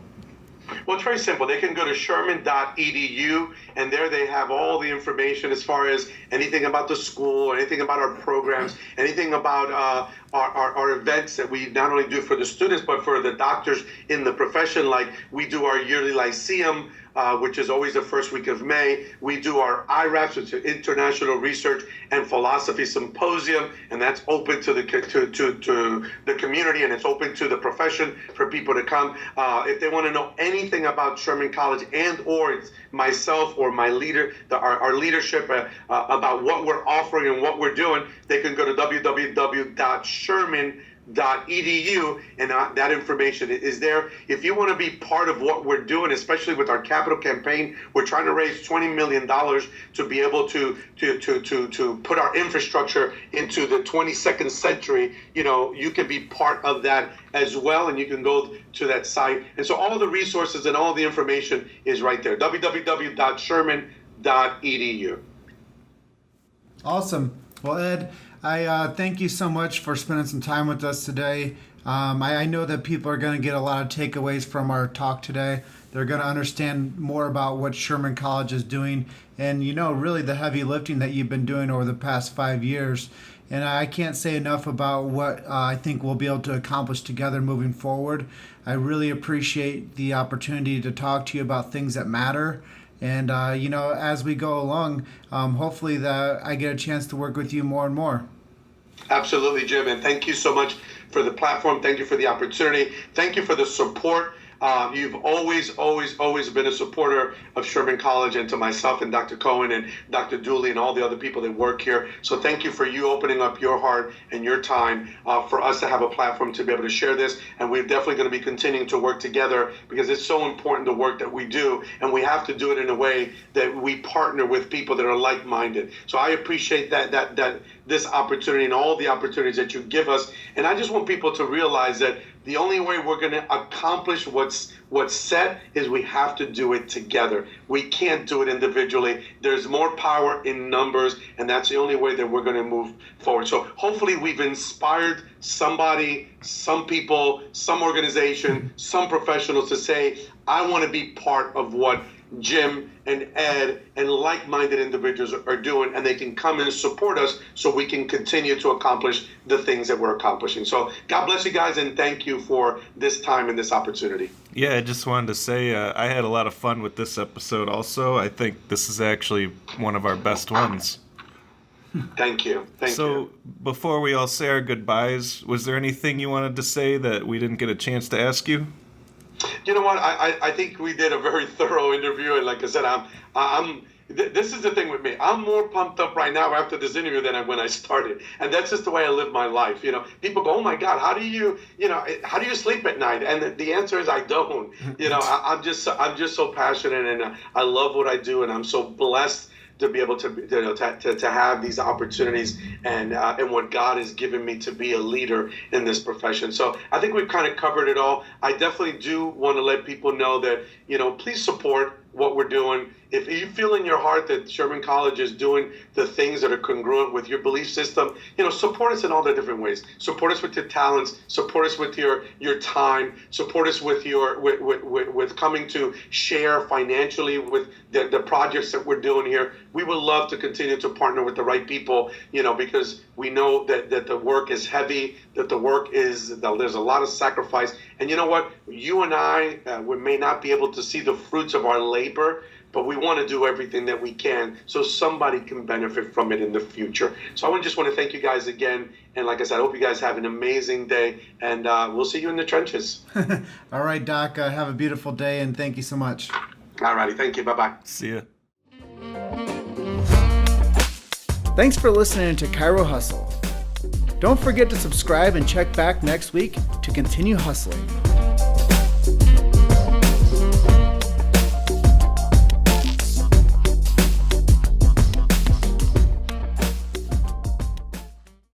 Well, it's very simple. They can go to sherman.edu, and there they have all the information as far as anything about the school, anything about our programs, anything about our events that we not only do for the students, but for the doctors in the profession. Like we do our yearly Lyceum, which is always the first week of May. We do our IRAPS, which is International Research and Philosophy Symposium, and that's open to the community, and it's open to the profession for people to come. If they want to know anything about Sherman College and or it's myself or my leader, our leadership about what we're offering and what we're doing, they can go to www.sherman.edu, and that information is there. If you want to be part of what we're doing, especially with our capital campaign, we're trying to raise $20 million to be able to put our infrastructure into the 22nd century. You can be part of that as well, and you can go to that site. And so all the resources and all the information is right there, www.sherman.edu.
Awesome. Well, Ed, I thank you so much for spending some time with us today. I know that people are going to get a lot of takeaways from our talk today. They're going to understand more about what Sherman College is doing and, really the heavy lifting that you've been doing over the past 5 years. And I can't say enough about what I think we'll be able to accomplish together moving forward. I really appreciate the opportunity to talk to you about things that matter. And, as we go along, hopefully that I get a chance to work with you more and more.
Absolutely, Jim. And thank you so much for the platform. Thank you for the opportunity. Thank you for the support. You've always been a supporter of Sherman College, and to myself and Dr. Cohen and Dr. Dooley and all the other people that work here. So thank you for you opening up your heart and your time for us to have a platform to be able to share this. And we're definitely going to be continuing to work together because it's so important, the work that we do, and we have to do it in a way that we partner with people that are like-minded. So I appreciate that this opportunity and all the opportunities that you give us. And I just want people to realize that the only way we're going to accomplish what's set is we have to do it together. We can't do it individually. There's more power in numbers, and that's the only way that we're going to move forward. So hopefully we've inspired somebody, some people, some organization, some professionals to say, I want to be part of what Jim and Ed and like-minded individuals are doing, and they can come and support us so we can continue to accomplish the things that we're accomplishing. So God bless you guys, and thank you for this time and this opportunity.
Yeah, I just wanted to say I had a lot of fun with this episode also. I think this is actually one of our best ones.
Thank you.
So before we all say our goodbyes, was there anything you wanted to say that we didn't get a chance to ask you?
You know what? I think we did a very thorough interview, and like I said, this is the thing with me. I'm more pumped up right now after this interview than when I started, and that's just the way I live my life. People go, "Oh my God, how do you sleep at night?" And the answer is I don't. I'm just so passionate, and I love what I do, and I'm so blessed to be able to have these opportunities and what God has given me to be a leader in this profession. So I think we've kind of covered it all. I definitely do want to let people know that, please support what we're doing. If you feel in your heart that Sherman College is doing the things that are congruent with your belief system, support us in all the different ways. Support us with your talents. Support us with your time. Support us with with coming to share financially with the projects that we're doing here. We would love to continue to partner with the right people, because we know that the work is heavy, that the work there's a lot of sacrifice. And you know what? You and I, we may not be able to see the fruits of our labor, but we want to do everything that we can so somebody can benefit from it in the future. So I just want to thank you guys again. And like I said, I hope you guys have an amazing day, and we'll see you in the trenches.
All right, Doc, have a beautiful day, and thank you so much.
All righty. Thank you. Bye-bye.
See ya.
Thanks for listening to Chiro Hustle. Don't forget to subscribe and check back next week to continue hustling.